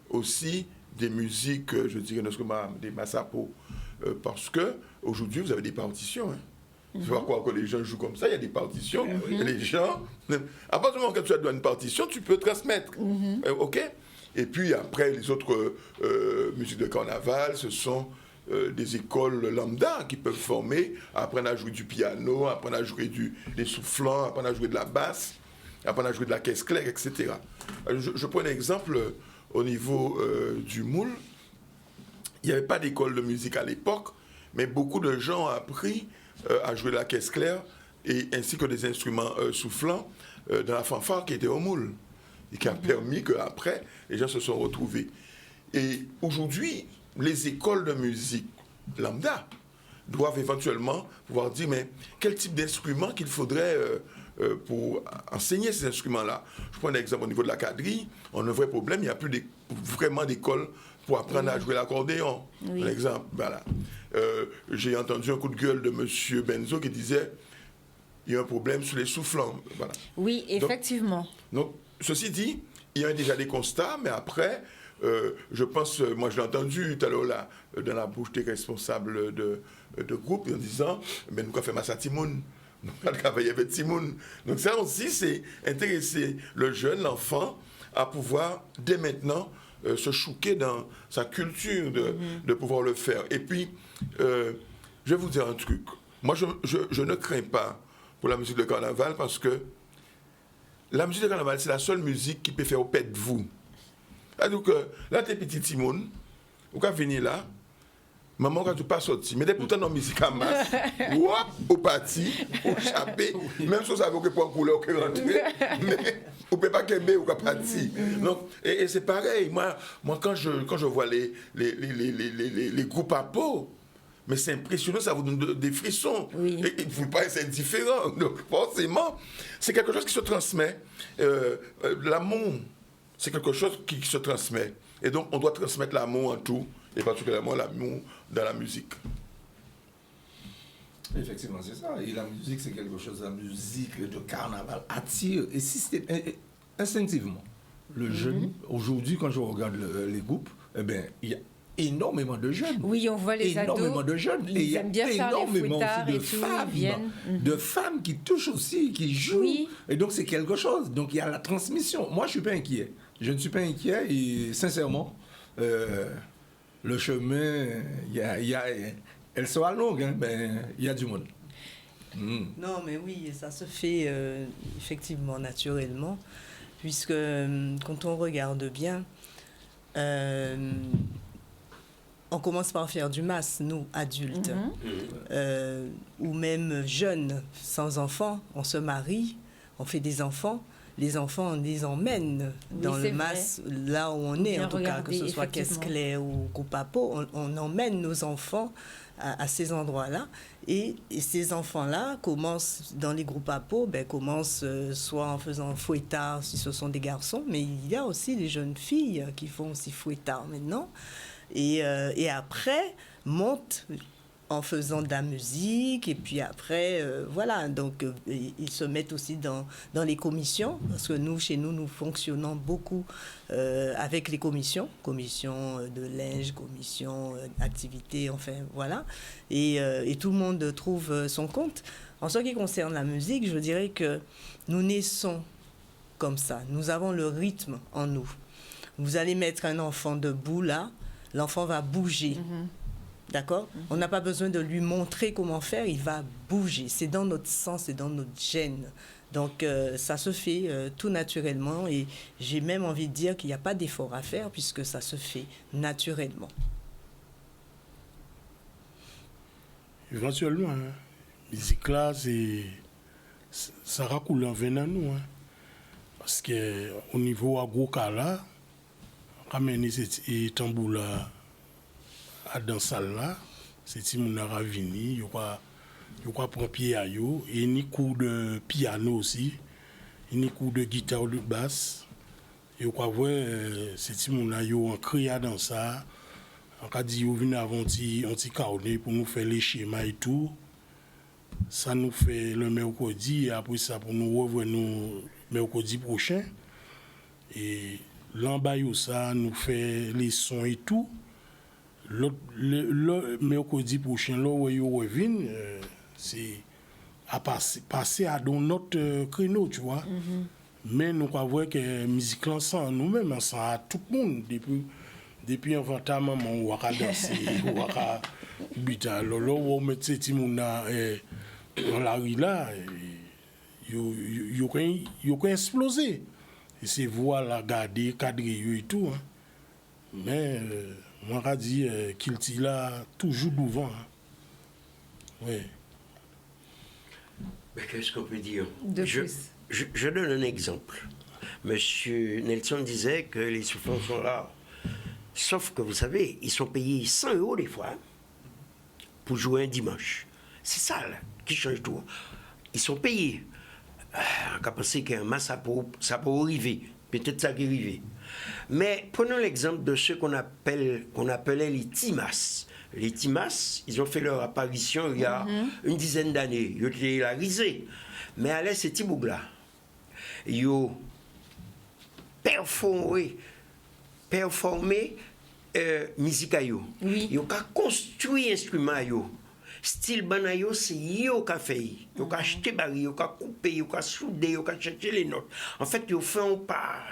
aussi des musiques, je dirais, des Massapo, parce que aujourd'hui vous avez des partitions. Il ne faut pas croire que les gens jouent comme ça, il y a des partitions. Et les gens, à partir du moment que tu as une partition, tu peux transmettre. OK? Et puis après, les autres musiques de carnaval, ce sont des écoles lambda qui peuvent former, apprendre à jouer du piano, apprendre à jouer des soufflants, apprendre à jouer de la basse, apprendre à jouer de la caisse claire, etc. Je prends un exemple au niveau du moule. Il n'y avait pas d'école de musique à l'époque, mais beaucoup de gens ont appris à jouer de la caisse claire et ainsi que des instruments soufflants dans la fanfare qui était au moule et qui a permis qu'après, les gens se sont retrouvés. Et aujourd'hui, les écoles de musique lambda doivent éventuellement pouvoir dire mais quel type d'instrument qu'il faudrait pour enseigner ces instruments-là. Je prends un exemple au niveau de la quadrille, on a un vrai problème, il n'y a plus vraiment d'école pour apprendre à jouer l'accordéon. Par exemple, voilà. J'ai entendu un coup de gueule de M. Benzo qui disait il y a un problème sur les soufflants. Voilà. Oui, effectivement. Donc, ceci dit, il y a déjà des constats, mais après, je pense, moi je l'ai entendu tout à l'heure là, dans la bouche des responsables de groupe en disant mais nous avons fait Massa Timoun, nous avons travaillé avec Timoun. Donc ça aussi, c'est intéresser le jeune, l'enfant, à pouvoir dès maintenant se chouquer dans sa culture de pouvoir le faire. Et puis, je vais vous dire un truc. Moi, je ne crains pas pour la musique de carnaval parce que la musique de carnaval, c'est la seule musique qui peut faire au pet de vous. Donc là, t'es petit Timon, vous pouvez venir là, maman, quand tu pas sorti, mais pourtant dans la musique à masse, au parti, au chapé, même si vous savez que pour un couleur qui rentre, mais vous ne pouvez pas qu'aimer ou partir. Donc, et c'est pareil, moi quand je vois les groupes à peau, mais c'est impressionnant, ça vous donne des frissons. Oui. Et vous pouvez pas être différent. Donc forcément, c'est quelque chose qui se transmet. L'amour, c'est quelque chose qui se transmet. Et donc, on doit transmettre l'amour en tout, et particulièrement l'amour dans la musique. Effectivement, c'est ça. Et la musique, c'est quelque chose, la musique de carnaval attire, et instinctivement. Le jeune, aujourd'hui, quand je regarde les groupes, eh bien, il y a énormément de jeunes. Oui, on voit les ados. Énormément de jeunes. Et il y a énormément aussi de femmes qui touchent aussi, qui jouent. Oui. Et donc, c'est quelque chose. Donc, il y a la transmission. Moi, je ne suis pas inquiet. Je ne suis pas inquiet et sincèrement, le chemin, elle sera longue, hein, mais il y a du monde. Non, mais oui, ça se fait effectivement naturellement, puisque quand on regarde bien, on commence par faire du masse, nous, adultes, ou même jeunes, sans enfants, on se marie, on fait des enfants. Les enfants, on les emmène dans le masse, là où on est, en tout cas, que ce soit Caisse Claire ou Groupe à Peau, on emmène nos enfants à ces endroits-là. Et ces enfants-là commencent, dans les groupes à peau, commencent soit en faisant fouettard, si ce sont des garçons, mais il y a aussi des jeunes filles qui font aussi fouettard maintenant. Et après, montent en faisant de la musique, et puis après, voilà, donc ils se mettent aussi dans les commissions, parce que nous, chez nous, nous fonctionnons beaucoup avec les commissions de linge, commission d'activité, enfin, voilà, et tout le monde trouve son compte. En ce qui concerne la musique, je dirais que nous naissons comme ça, nous avons le rythme en nous. Vous allez mettre un enfant debout, là, l'enfant va bouger. D'accord ? On n'a pas besoin de lui montrer comment faire, il va bouger. C'est dans notre sang, c'est dans notre gène. Donc, ça se fait tout naturellement. Et j'ai même envie de dire qu'il n'y a pas d'effort à faire puisque ça se fait naturellement. Éventuellement, hein, musique là, ça racoule en veine à nous. Hein, parce qu'au niveau agro-kala, on ramène ces tambours là. Dans salle là, c'est si mon ravini, il y a prendre pied à yo et ni coup de piano aussi, ni coup de guitare ou de basse. Et quoi voir c'est si mon yo en créa dans ça, en cas dit yo vinn avant anti carnet pour nous faire les schémas et tout. Ça nous fait le mercredi et après ça pour nous revoir nous mercredi prochain. Et l'embaillou ça nous fait les sons et tout. Le mercredi prochain, là où ils reviennent, c'est à passer à dans notre créneau, tu vois. Mais nous avons que la musique ensemble, nous-mêmes, ensemble, à tout le monde, depuis inventement, maman, on va danser, on va bita. Alors là, on met ces petits gens dans la rue là, ils ont explosé. Et c'est voilà, garder, cadrer et tout. Hein. Mais, moi, je dis qu'il est là toujours devant. Hein. Oui. Mais qu'est-ce qu'on peut dire? Je donne un exemple. Monsieur Nelson disait que les souffrants sont rares. Sauf que vous savez, ils sont payés 100 € des fois pour jouer un dimanche. C'est ça là, qui change tout. Ils sont payés. On a pensé qu'un match, ça peut arriver. Peut-être ça qui arrive. Mais prenons l'exemple de ceux qu'on appelait les Timas. Les Timas, ils ont fait leur apparition il y a une dizaine d'années. Ils ont été la risée. Mais allez, ces petits bougs-là, ils ont performé musique. Oui. Ils ont construit instrument. Style banayo, c'est yo qui a fait. Ils ont acheté baril, ils ont coupé, ils ont soudé, ils ont cherché les notes. En fait, ils ont fait un pas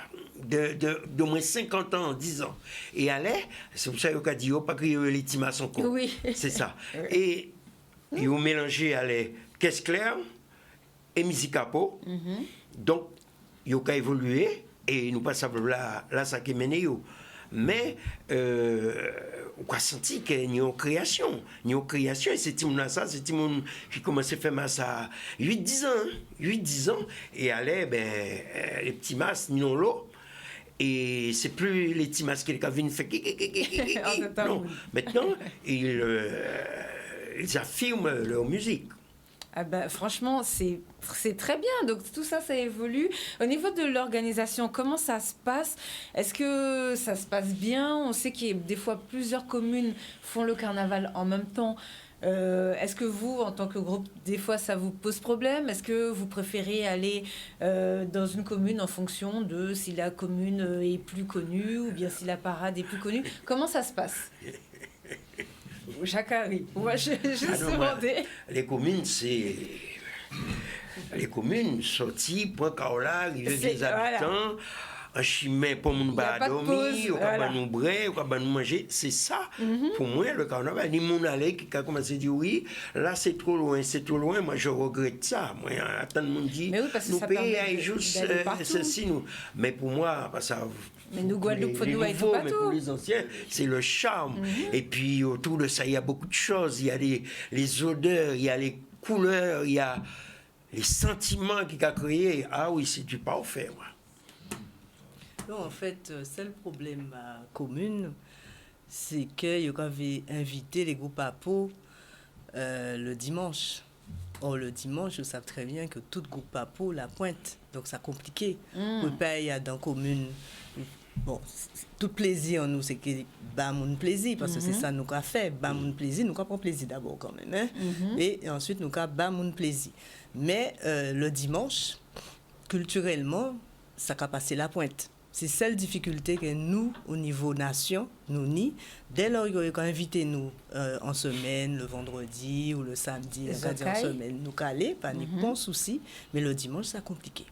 de moins 50 ans, 10 ans. Et allez, c'est pour ça qu'ils ont dit, ils n'ont pas crié les timas encore. Oui. C'est ça. Et ils ont mélangé les caisse claire et musique à peau. Donc, ils ont évolué et nous passons là, ça qui mène. Mais, on a senti qu'il y a une création. Et c'est tout le monde qui commençait à faire ça 8-10 ans. Et allez, les petits masses, non l'eau. Et c'est plus les petits masques qui viennent faire. Non, maintenant, ils affirment leur musique. Ah ben, franchement, c'est très bien. Donc, tout ça, ça évolue. Au niveau de l'organisation, comment ça se passe? Est-ce que ça se passe bien? On sait qu'il y a des fois plusieurs communes font le carnaval en même temps. Est-ce que vous, en tant que groupe, des fois, ça vous pose problème? Est-ce que vous préférez aller dans une commune en fonction de si la commune est plus connue ou bien si la parade est plus connue? Comment ça se passe? Jacques-Harry, moi je demandais. Les communes, c'est. Les communes, sorties, point Kaola, les habitants, un chemin pour nous dormir, pour nous briller, pour nous manger. C'est ça, pour moi, le carnaval. Les gens allaient qui ont commencé à dire oui, là c'est trop loin, moi je regrette ça. Moi, attends, mon dit, nous payons juste ceci, nous. Mais pour moi, ça. Mais nous, Guadeloupe, faut nous être mais pour les anciens, c'est le charme. Et puis autour de ça, il y a beaucoup de choses. Il y a les odeurs, il y a les couleurs, il y a les sentiments qu'il a créés. Ah oui, c'est du parfait, moi. Non, en fait, c'est le problème à la commune, c'est qu'il avait invité les groupes à Pau le dimanche. Or, le dimanche, je sais très bien que tout groupe à Pau la pointe. Donc, c'est compliqué. On peut pas y aller dans la commune. Bon, tout plaisir en nous, c'est que bah mon plaisir, parce que c'est ça nous qu'a fait. Bah mon plaisir, nous qu'a prendre plaisir d'abord quand même. Hein? Et ensuite, nous qu'a bah mon plaisir. Mais le dimanche, culturellement, ça qu'a passé la pointe. C'est celle difficulté que nous, au niveau nation, nous ni. Dès lors qu'ils ont invité nous en semaine, le vendredi ou le samedi, en semaine, nous caler, pas ni bon souci. Mais le dimanche, c'est compliqué.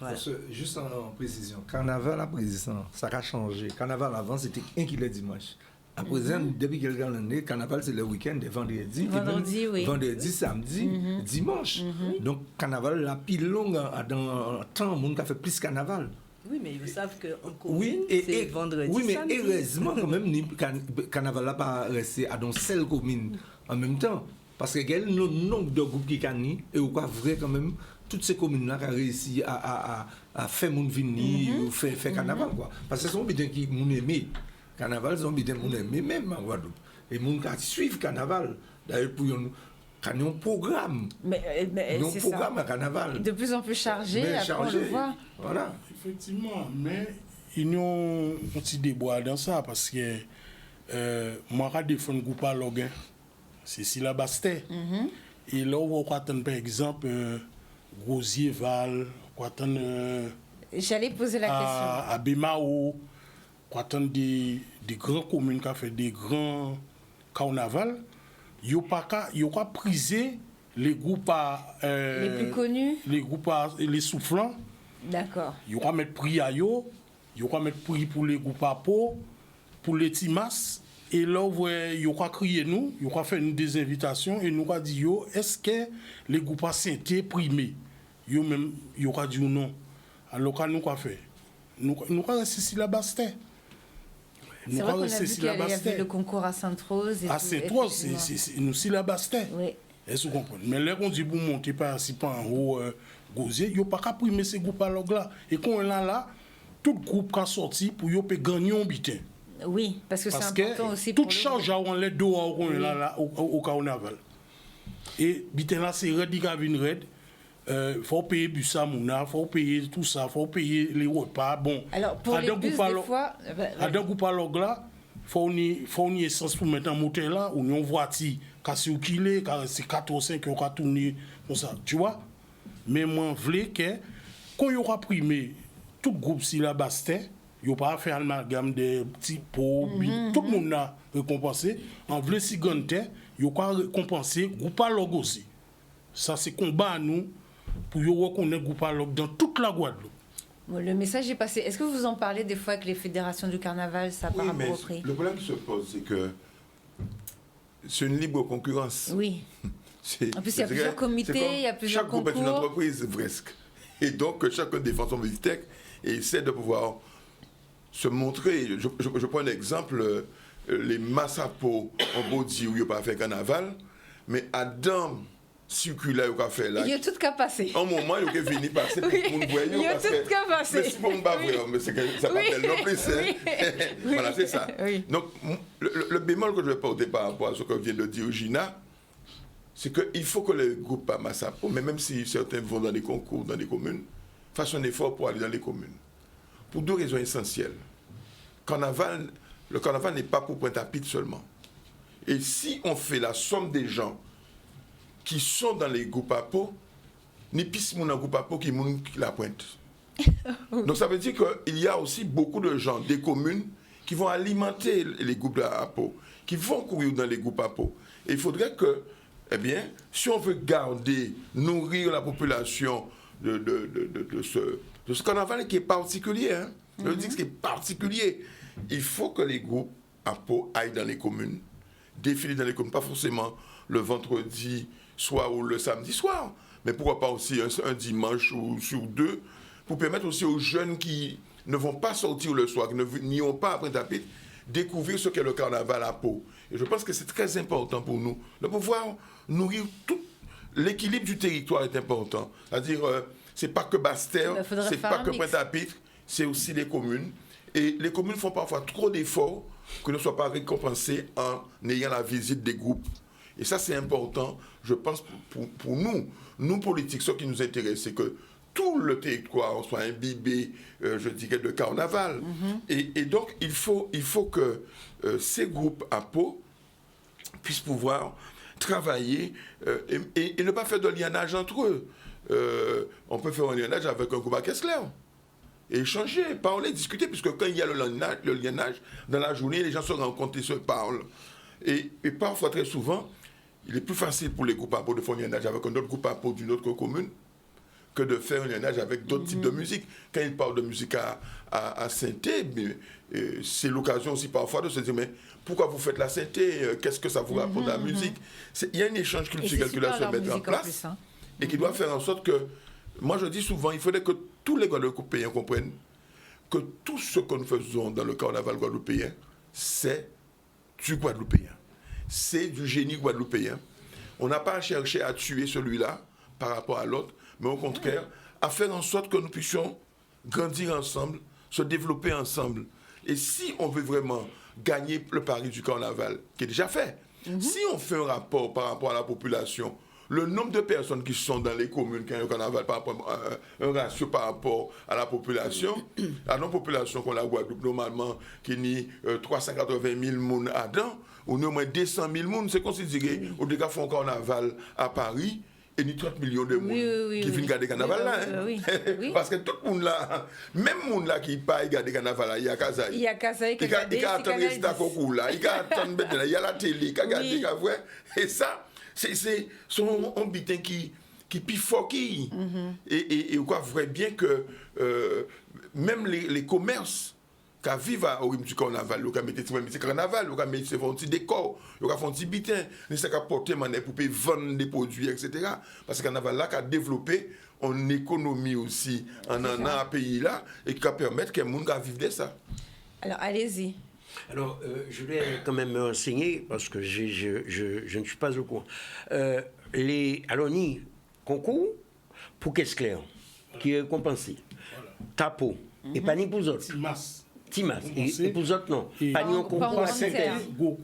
Voilà. Juste en précision, carnaval à présent, ça a changé. Carnaval avant, c'était un qui le dimanche. À présent, depuis quelques années, carnaval, c'est le week-end, de vendredi, oui. Vendredi, samedi, dimanche. Donc, carnaval, la pile longue, dans le temps, le monde a fait plus carnaval. Oui, mais ils savent qu'en commune, c'est vendredi, oui, mais samedi. heureusement, quand même, le carnaval n'a pas resté à dans seule commune en même temps. Parce qu'il y a un nombre de groupes qui gagnent, et on voit vrai quand même, toutes ces communes-là qui ont réussi à faire mon venir ou faire carnaval. Quoi. Parce que c'est un bidon qui m'ont aimé. Carnaval, c'est un bidon qui m'ont aimé même en Guadeloupe. Et les gens qui suivent carnaval, d'ailleurs, pour un programme. Mais c'est programme ça. à carnaval. De plus en plus chargé, après on le voit. Voilà. Effectivement, mais il y a un petit débat dans ça, parce que moi, je défends le groupe à Loguin. C'est Silla Bastet. Et là, on va attendre, par exemple, Rosier Val, j'allais poser la question. À Bémao, on attend des grandes communes qui ont fait des grands carnavals. Ils n'ont pas prisé les groupes les plus connus. Les groupes les soufflants. D'accord. Ils vont mettre prix à yo, ils vont mettre prix pour les groupes à peau, pour les timas. Et là, ils vont crier nous, ils vont faire des invitations et nous vont dire est-ce que les groupes à synthé primés, ils vont dire non. Alors, nous avons fait. Nous avons rester ici la Bastère. C'est vrai qu'on a vu qu'il y avait le concours à Sainte-Rose. À Sainte-Rose, c'est nous si la Bastère. Oui. Est-ce que vous comprenez? Mais là, on dit pour monter par en haut, Gosier, il n'y a pas qu'à primer ces groupes là. Et quand on est là, tout groupe qui a sorti pour y gagner un butin. Oui, parce que c'est important aussi toute charge à on les dehors au carnaval. Et butin là, c'est red, il y a red. Faut payer Bussa Mouna, faut payer tout ça, faut payer les repas. Bon, alors pour les bus, des fois... À deux groupes là, faut une essence pour mettre un moteur là, ou une voiture, cassé ou kilé, c'est 4 ou 5 qui ont tourné comme ça, tu vois. Mais moi, je veux que, quand il y aura primé tout groupe si la Bastère, il n'y a pas fait un amalgame des petits pots, tout le monde a récompensé. En vrai, si Gante, il y a pas récompensé groupe à log aussi. Ça, c'est combat à nous pour reconnaître groupe à log dans toute la Guadeloupe. Bon, le message est passé. Est-ce que vous en parlez des fois avec les fédérations du carnaval, ça par rapport au prix? Le problème qui se pose, c'est que c'est une libre concurrence. Oui. En plus, il y a plusieurs comités, il y a plusieurs concours. Chaque groupe est une entreprise, presque. Et donc, chacun défend son Visitec et essaie de pouvoir se montrer. Je prends un exemple, les Massapo en Baudi où il n'y a pas fait carnaval, mais Adam circulaire au café là. Il y a tout qu'à passer. Un moment, il y a fini passer pour le voir. Il y a tout qu'à passer. Mais c'est pas un vrai, mais ça s'appelle non plus. Voilà, c'est ça. Oui. Donc, le bémol que je vais porter par rapport à ce que vient de dire Gina, c'est qu'il faut que les groupes à Massapo, mais même si certains vont dans des concours, dans des communes, fassent un effort pour aller dans les communes. Pour deux raisons essentielles. Le carnaval n'est pas pour Pointe-à-Pitre seulement. Et si on fait la somme des gens qui sont dans les groupes à peau, ni pis mon groupe à peau qui moun la pointe. Donc ça veut dire qu'il y a aussi beaucoup de gens, des communes, qui vont alimenter les groupes à peau, qui vont courir dans les groupes à peau. Et il faudrait que, eh bien, si on veut garder, nourrir la population de ce carnaval qui est particulier, hein, je dis que c'est particulier, il faut que les groupes à peau aillent dans les communes, défiler dans les communes, pas forcément le vendredi soir ou le samedi soir, mais pourquoi pas aussi un dimanche ou sur deux, pour permettre aussi aux jeunes qui ne vont pas sortir le soir, qui n'y ont pas après Pointe-à-Pitre, découvrir ce qu'est le carnaval à Pau. Et je pense que c'est très important pour nous de pouvoir nourrir tout. L'équilibre du territoire est important. C'est-à-dire, c'est pas que Bastère, c'est pas que Pointe-à-Pitre, c'est aussi les communes. Et les communes font parfois trop d'efforts que ne soient pas récompensés en ayant la visite des groupes. Et ça, c'est important, je pense, pour nous politiques. Ce qui nous intéresse, c'est que tout le territoire soit imbibé, je dirais, de carnaval. Et donc, il faut que ces groupes à Pau puissent pouvoir travailler et ne pas faire de lianage entre eux. On peut faire un lianage avec un groupe à Kessler. Et échanger, parler, discuter, puisque quand il y a le lianage, dans la journée, les gens se rencontrent et se parlent. Et parfois, très souvent, il est plus facile pour les groupes à peau de faire un lianage avec un autre groupe à peau d'une autre commune que de faire un lianage avec d'autres types de musique. Quand ils parlent de musique à synthé, c'est l'occasion aussi parfois de se dire, mais pourquoi vous faites la synthé? Qu'est-ce que ça vous rapporte la musique? Il y a un échange culturel qui doit se mettre en place et qui doit faire en sorte que, moi je dis souvent, il faudrait que tous les Guadeloupéens comprennent que tout ce que nous faisons dans le carnaval guadeloupéen, c'est du guadeloupéen. C'est du génie guadeloupéen. On n'a pas à chercher à tuer celui-là par rapport à l'autre, mais au contraire, à faire en sorte que nous puissions grandir ensemble, se développer ensemble. Et si on veut vraiment gagner le pari du carnaval, qui est déjà fait, si on fait un rapport par rapport à la population, le nombre de personnes qui sont dans les communes qui ont un carnaval, par rapport à un ratio par rapport à la population, à nos populations qu'on a à Guadeloupe, normalement, qui n'y 380 000 personnes à dedans, ou au moins 200 000 personnes, c'est considéré, au dégât font un carnaval à Paris, et ni 30 millions de monde qui viennent garder le carnaval là. Parce que tout le monde là, même le monde là qui ne pas garder le carnaval là, il y a Kazaï. Il y a Kazaï qui il y a attendre résultat concours là, il y a attendre il y a la télé, il y a garder et ça, c'est son butin qui qui plus fort qui. Et vous voyez bien que même les commerces qui vivent au rythme du carnaval, ils ont mis des carnaval, ils ont mis des petits décors, ils ont fait des bitins, ils ont porté pour vendre des produits, etc. Parce que le carnaval là a développé une économie aussi en un pays là et qui permet que les gens vivent de ça. Alors allez-y. Alors, je vais quand même me renseigner parce que je ne suis pas au courant. Alors, ni concours pour caisse claire qui est compensé. Tapo. Et pas ni pour les autres. Timas. Et pour les autres, non. Pas ni en concours à Saint-Thé.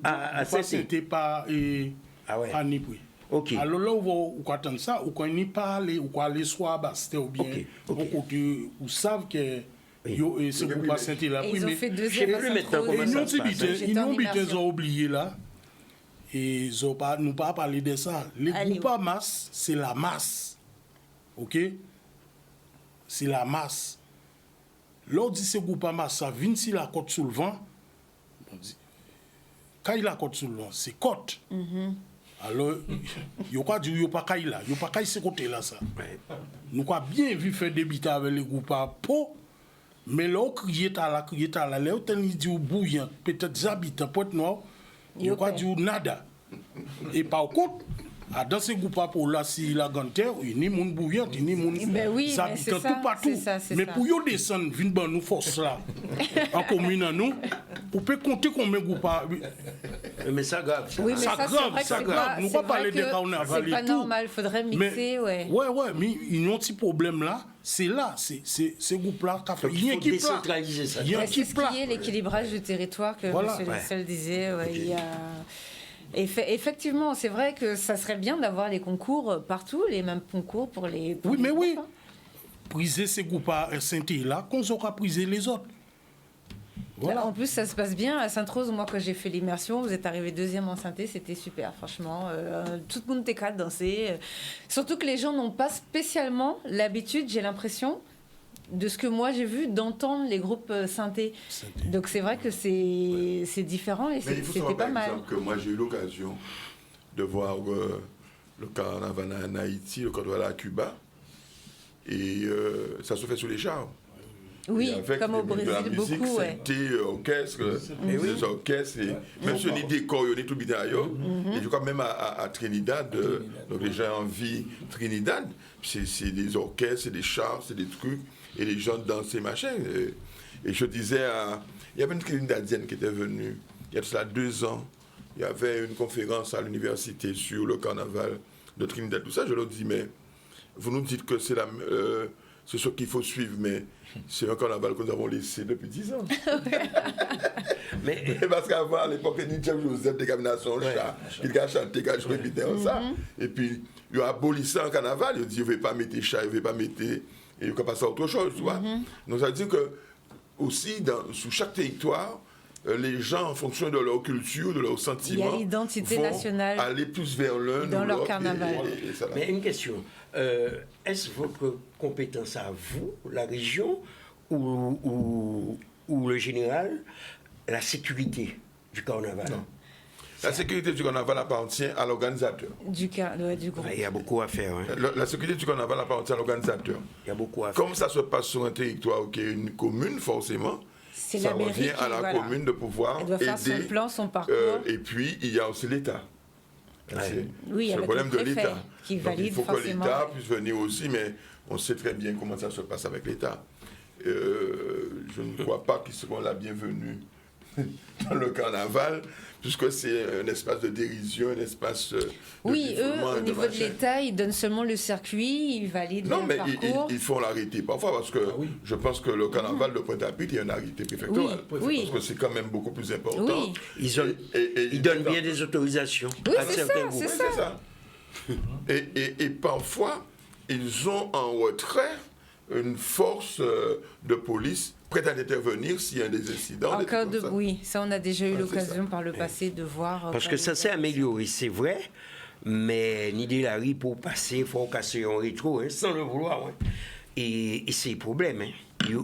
À Saint-Thé. Pas ni pour. Ok. Alors là, vous attendez ça, ou quand il n'y pas aller, ou quand aller soit Basté ou bien, vous savez que c'est pour pas Saint-Thé là. Ils ont fait deuxième à Saint-Rose. Ils n'ont pas oublié là. Et ils n'ont pas nous pas parlé de ça. Les groupes à masse, c'est la masse. OK? C'est la masse. L'on dit c'est groupe à masse, ça vient si la côte sous le vent. On dit, quand il a côte sous le vent, c'est côte. Alors, il n'y a pas dit, il n'y a pas qu'à là. Il n'y a pas qu'à ce côté-là, ça. Nous avons bien vu faire des bitas avec les groupes à peau. Mais là, on criait à la, là, on dit bouillant, peut-être des habitants, peut-être noir, il n'y a pas dit nada. Et par contre, dans ces groupes pour là, si la ganteur, il n'y a ni bouillant, ni habitants tout partout. Mais pour y descendre, venir nous force là, en commune à nous, on peut compter combien de groupes. Mais ça grave. Oui, mais ça grave. Nous ne pouvons pas parler de carnaval et tout. C'est pas normal, il faudrait mixer, ouais, mais il y a un petit problème là. C'est là, ces groupes-là. Il faut décentraliser ça. C'est ce qui est l'équilibrage du territoire que M. Lessel disait. Ouais, il y a... Effectivement, c'est vrai que ça serait bien d'avoir les concours partout, les mêmes concours pour les. Oui, mais oui. Priser ces groupes à Saint-Thé là, qu'on saura priser les autres. Voilà. En plus, ça se passe bien. À Sainte-Rose, moi, quand j'ai fait l'immersion, vous êtes arrivé deuxième en Saint-Thé, c'était super, franchement. Tout le monde était capable de danser. Surtout que les gens n'ont pas spécialement l'habitude, j'ai l'impression, de ce que moi j'ai vu, d'entendre les groupes Saint-Thé. Donc c'est vrai que c'est différent et c'était pas mal. Par exemple, que moi j'ai eu l'occasion de voir le carnaval en Haïti, le carnaval à Cuba, et ça se fait sur les chars. Oui, comme au Brésil, beaucoup, ouais. C'était orchestre, les orchestres, et même sur les décors, il y a tout bien ailleurs. Et je crois même à Trinidad, donc les gens en vie Trinidad, c'est des orchestres, c'est des chars, c'est des trucs, et les gens dansent et machin. Et je disais, il y avait une Trinidadienne qui était venue, il y a de cela 2 ans, il y avait une conférence à l'université sur le carnaval de Trinidad, tout ça, je leur dis, mais vous nous dites que c'est ce qu'il faut suivre, mais c'est un carnaval que nous avons laissé depuis 10 ans. mais parce qu'avant, à l'époque, Nietzsche Joseph décamina son chat, il a chanté, il a joué ça. Et puis, il a aboli ça en carnaval, il a dit, je ne vais pas mettre chat, je ne vais pas mettre... Et il va passer à autre chose, tu vois. Donc, ça veut dire que, aussi, sous chaque territoire, les gens, en fonction de leur culture, de leurs sentiments, il y a l'identité nationale aller plus vers l'un dans leur carnaval. Mais une question, est-ce votre compétence à vous, la région, ou le général, la sécurité du carnaval? Non. La sécurité du carnaval appartient à l'organisateur. Du groupe. Il y a beaucoup à faire. Hein. La sécurité du carnaval appartient à l'organisateur. Il y a beaucoup à faire. Comme ça se passe sur un territoire qui est une commune, forcément, ça revient à la commune de pouvoir aider. Faire son plan, son parcours. Et puis, il y a aussi l'État. C'est le problème de l'État. Qui valide il faut que l'État puisse venir aussi, mais on sait très bien comment ça se passe avec l'État. Je ne crois pas qu'ils seront la bienvenue dans le carnaval, puisque c'est un espace de dérision, un espace de oui, eux, au niveau de l'État, ils donnent seulement le circuit, ils valident le parcours. Non, mais ils font l'arrêté parfois, parce que je pense que le carnaval de Pointe-à-Pitre, il y a un arrêté préfectoral. Oui. Parce que c'est quand même beaucoup plus important. Oui. Ils donnent bien des autorisations à certains groupes. C'est ça. Et parfois, ils ont en retrait une force de police prête à intervenir s'il y a des incidents. Oui, ça on a déjà eu l'occasion par le passé de voir. Parce que ça s'est amélioré, c'est vrai, mais l'idée Larry pour passer, il faut casser un rétro, hein, sans le vouloir. Hein. Et c'est le problème. Hein.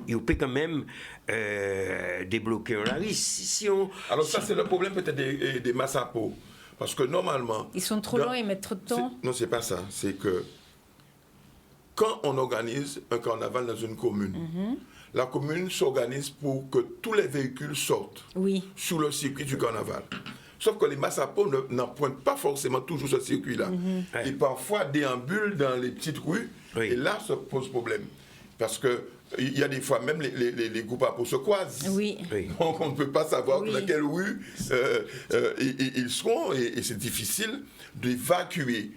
Il peut quand même débloquer un Larry. Alors ça, c'est le problème peut-être des Massapo. Parce que normalement... Ils sont trop longs, ils mettent trop de temps. Non, c'est pas ça. C'est que quand on organise un carnaval dans une commune, la commune s'organise pour que tous les véhicules sortent sur le circuit du carnaval. Sauf que les Massapos n'empruntent pas forcément toujours ce circuit-là. Et parfois déambulent dans les petites rues, et là, ça pose problème. Parce qu'il y a des fois, même les groupes à peau se croisent. Donc on ne peut pas savoir dans quelle rue ils seront, et c'est difficile d'évacuer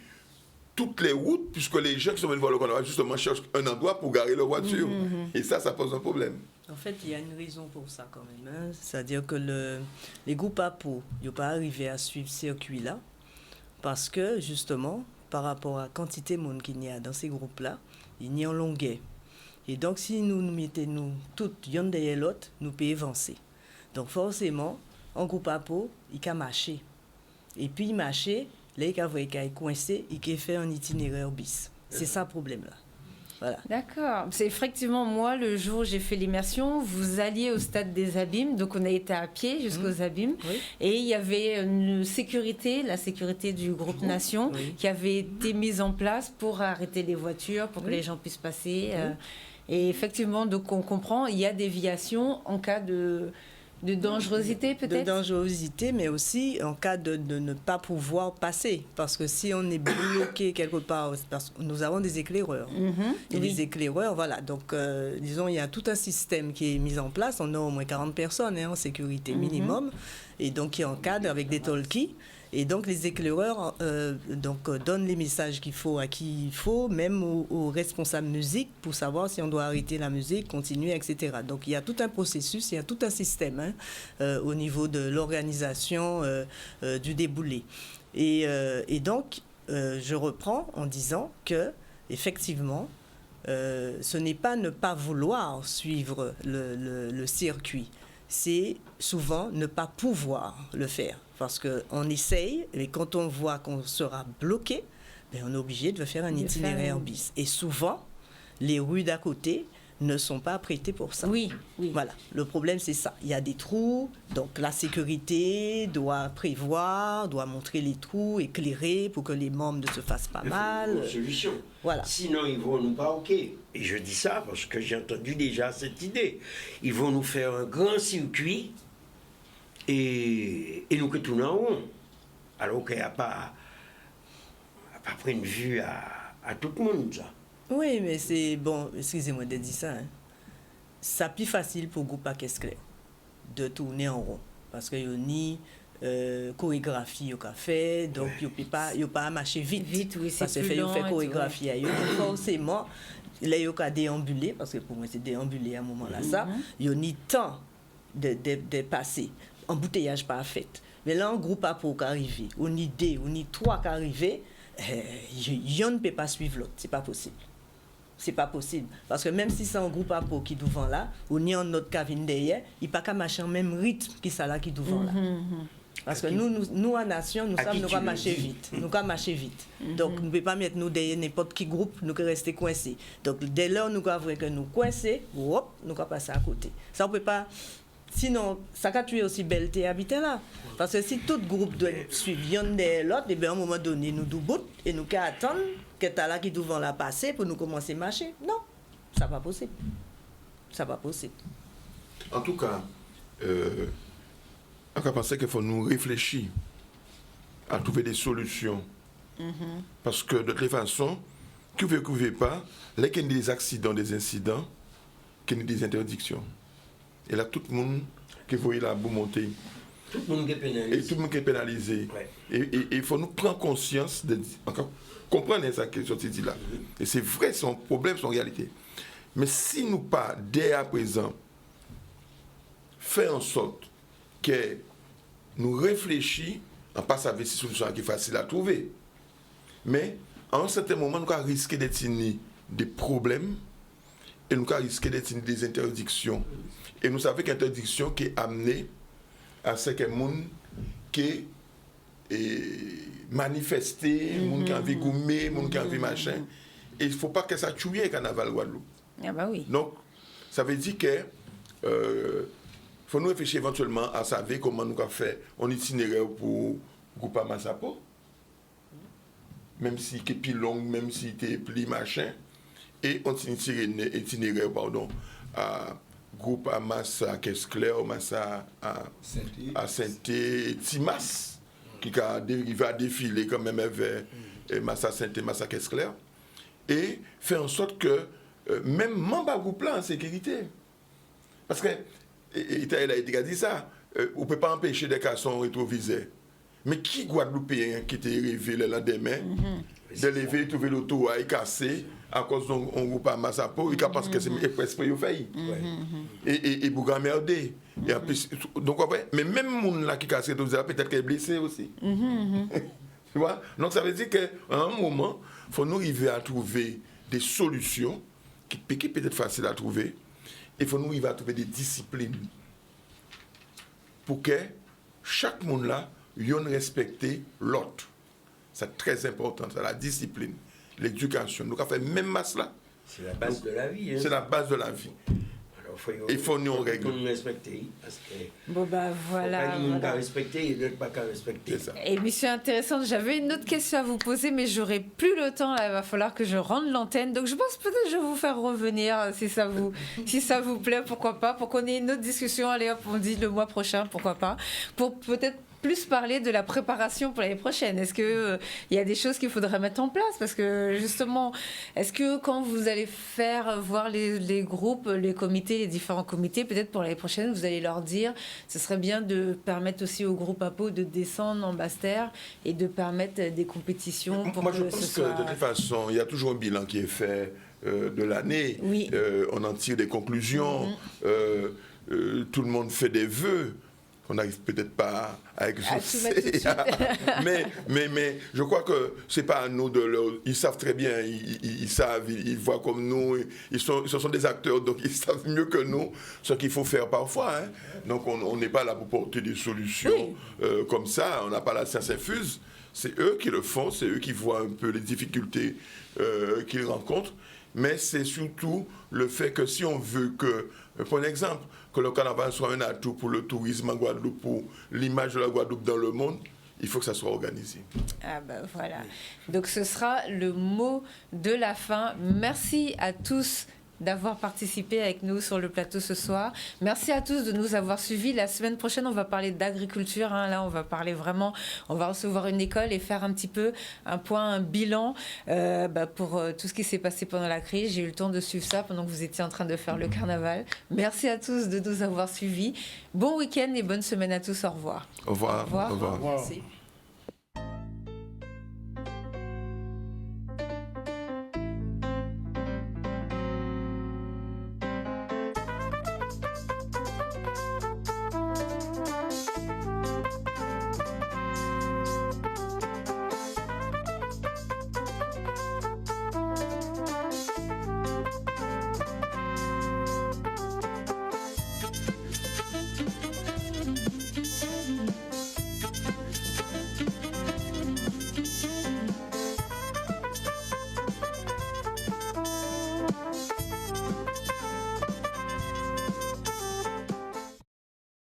toutes les routes, puisque les gens qui sont venus voir le carnaval, justement, cherchent un endroit pour garer leur voiture. Et ça pose un problème. En fait, il y a une raison pour ça quand même. Hein. C'est-à-dire que les groupes à peau, ils n'ont pas arrivé à suivre ce circuit-là, parce que, justement, par rapport à la quantité de monde qu'il y a dans ces groupes-là, il y a en longueur. Et donc, si nous mettons toutes, l'une derrière l'autre, nous pouvons avancer. Donc, forcément, en groupe à peau, il peut marcher. Et puis, il marche, là, il est coincé, il peut faire un itinéraire bis. C'est ça le problème-là. Voilà. D'accord. C'est effectivement, moi, le jour où j'ai fait l'immersion, vous alliez au stade des Abîmes, donc on a été à pied jusqu'aux Abîmes, et il y avait une sécurité, la sécurité du groupe Nation, qui avait été mise en place pour arrêter les voitures, pour que les gens puissent passer. Et effectivement, donc on comprend, il y a déviation en cas de dangerosité peut-être. De dangerosité, mais aussi en cas de ne pas pouvoir passer. Parce que si on est bloqué quelque part, parce que nous avons des éclaireurs. Et les éclaireurs, voilà. Donc, disons, il y a tout un système qui est mis en place. On a au moins 40 personnes en sécurité minimum. Et donc, qui encadrent avec des talkies. Et donc, les éclaireurs donnent les messages qu'il faut à qui il faut, même aux responsables musique, pour savoir si on doit arrêter la musique, continuer, etc. Donc, il y a tout un processus, il y a tout un système au niveau de l'organisation du déboulé. Et donc, je reprends en disant que, effectivement, ce n'est pas ne pas vouloir suivre le circuit. C'est souvent ne pas pouvoir le faire. Parce qu'on essaye, et quand on voit qu'on sera bloqué, ben on est obligé de faire un itinéraire bis. Et souvent, les rues d'à côté ne sont pas prêtées pour ça. Voilà, le problème c'est ça. Il y a des trous, donc la sécurité doit prévoir, doit montrer les trous, éclairer pour que les membres ne se fassent pas mal. Une solution. Voilà. Sinon, ils vont nous braquer. Et je dis ça parce que j'ai entendu déjà cette idée. Ils vont nous faire un grand circuit et nous que tournons en rond. Alors qu'il n'y a pas pris une vue à tout le monde, ça. Oui, mais c'est bon, excusez-moi de dire ça. C'est plus facile pour le groupe à caisse claire de tourner en rond. Parce qu'il y a ni chorégraphie au café, donc il n'y a pas marcher vite. Parce que il fait chorégraphie ailleurs. Forcément, là, il y a déambuler, parce que pour moi, c'est déambuler à un moment-là, ça. Il y a ni temps de passer. Embouteillage pas fait. Mais là, un groupe à pour arriver, on y deux, on y trois qui arrivent, on ne peut pas suivre l'autre. C'est pas possible. C'est pas possible. Parce que même si c'est un groupe à peau qui est devant là, ou ni un autre qui vient derrière, il n'y a pas qu'à marcher en même rythme qui est là qui est devant là. Parce que nous, en nation, nous sommes, nous allons marcher vite. Nous allons marcher vite. Donc, nous ne pouvons pas mettre nous derrière n'importe qui groupe, nous allons rester coincés. Donc, dès lors, nous allons voir que nous coincés, nous allons passer à côté. Ça, on ne peut pas. Sinon, ça va tuer aussi Belleté habiter là. Parce que si tout groupe doit suivre l'un derrière l'autre, et bien à un moment donné, nous debout et nous attendons que tu as là qui devant la passer pour nous commencer à marcher. Non, ça va pas possible. Ça va pas possible. En tout cas, on peut penser qu'il faut nous réfléchir à trouver des solutions. Parce que de toute façon, que vous ne pouvez pas, là qu'il y a des accidents, des incidents, qu'il y a des interdictions. Et là, tout le monde qui voit la boue monter. Tout le monde qui est pénalisé. Et tout le monde qui est pénalisé. Ouais. Et il faut nous prendre conscience, comprendre ça que je dit là. Et c'est vrai, son problème, son réalité. Mais si nous pas, dès à présent, faire en sorte que nous réfléchissons, on passe avec ces solutions qui sont faciles à trouver. Mais à un certain moment, nous allons risquer d'être des problèmes et nous allons risquer d'être des interdictions. Et nous savons qu'une interdiction qui est amenée à ce que les gens qui manifestent, les gens qui ont envie de gommer, les gens qui ont envie de machin. Et il ne faut pas que ça tue le carnaval Guadeloupe. Ah bah oui. Donc, ça veut dire que faut nous réfléchir éventuellement à savoir comment nous allons faire un itinéraire pour Groupe Massapo. Même si c'est plus long, même si c'est plus machin. et on itinéraire, à groupe à Massa, à Caisse-Claire, à Saint-Thé, Timas, qui va défiler quand même vers Massa Saint-Thé, Massa Caisse-Claire, et faire en sorte que même membre du groupe là en sécurité. Parce que, il a déjà dit ça, on ne peut pas empêcher des cassons rétrovisés. Mais qui Guadeloupéen qui était rêvé le lendemain, de lever, trouver l'auto à casser à cause d'un groupe à Massapo, il pense que c'est presque failli. Et Bouga merdé. Et en plus, donc, mais même les gens là qui cassent peut-être qu'il est blessé aussi. Tu vois? Donc ça veut dire qu'à un moment, il faut nous arriver à trouver des solutions qui peut être faciles à trouver. Il faut nous arriver à trouver des disciplines pour que chaque monde là respecte l'autre. C'est très important, c'est la discipline, l'éducation. Donc, on fait même masse là. C'est la base de la vie. Hein. C'est la base de la vie. Il faut nous régler. Nous respecter. Parce que bon, bah voilà. Nous ne pas respecter et d'autres pas qu'à respecter. Ça. Émission intéressante. J'avais une autre question à vous poser, mais j'aurai plus le temps. Là, il va falloir que je rende l'antenne. Donc, je pense peut-être que je vais vous faire revenir si ça vous plaît. Pourquoi pas? Pour qu'on ait une autre discussion. Allez hop, on dit le mois prochain. Pourquoi pas? Pour peut-être plus parler de la préparation pour l'année prochaine. Est-ce qu'il y a des choses qu'il faudrait mettre en place? Parce que justement, est-ce que quand vous allez faire voir les groupes, les comités, les différents comités, peut-être pour l'année prochaine, vous allez leur dire, ce serait bien de permettre aussi au groupe APO de descendre en Basse-Terre et de permettre des compétitions pour Moi, je pense que de toute façon, il y a toujours un bilan qui est fait de l'année. Oui. On en tire des conclusions. Tout le monde fait des vœux. On n'arrive peut-être pas à exaucer. mais je crois que ce n'est pas à nous de leur... Ils savent très bien, ils savent, ils voient comme nous, ce sont des acteurs, donc ils savent mieux que nous ce qu'il faut faire parfois. Hein. Donc on n'est pas là pour porter des solutions comme ça, on n'a pas la science infuse. C'est eux qui le font, c'est eux qui voient un peu les difficultés qu'ils rencontrent. Mais c'est surtout le fait que si on veut que, pour exemple, que le carnaval soit un atout pour le tourisme en Guadeloupe, pour l'image de la Guadeloupe dans le monde, il faut que ça soit organisé. Ah ben voilà. Donc ce sera le mot de la fin. Merci à tous d'avoir participé avec nous sur le plateau ce soir. Merci à tous de nous avoir suivis. La semaine prochaine, on va parler d'agriculture. Hein. Là, on va parler vraiment, on va recevoir une école et faire un petit peu un point, un bilan pour tout ce qui s'est passé pendant la crise. J'ai eu le temps de suivre ça pendant que vous étiez en train de faire le carnaval. Merci à tous de nous avoir suivis. Bon week-end et bonne semaine à tous. Au revoir. Au revoir. Au revoir. Au revoir. Merci.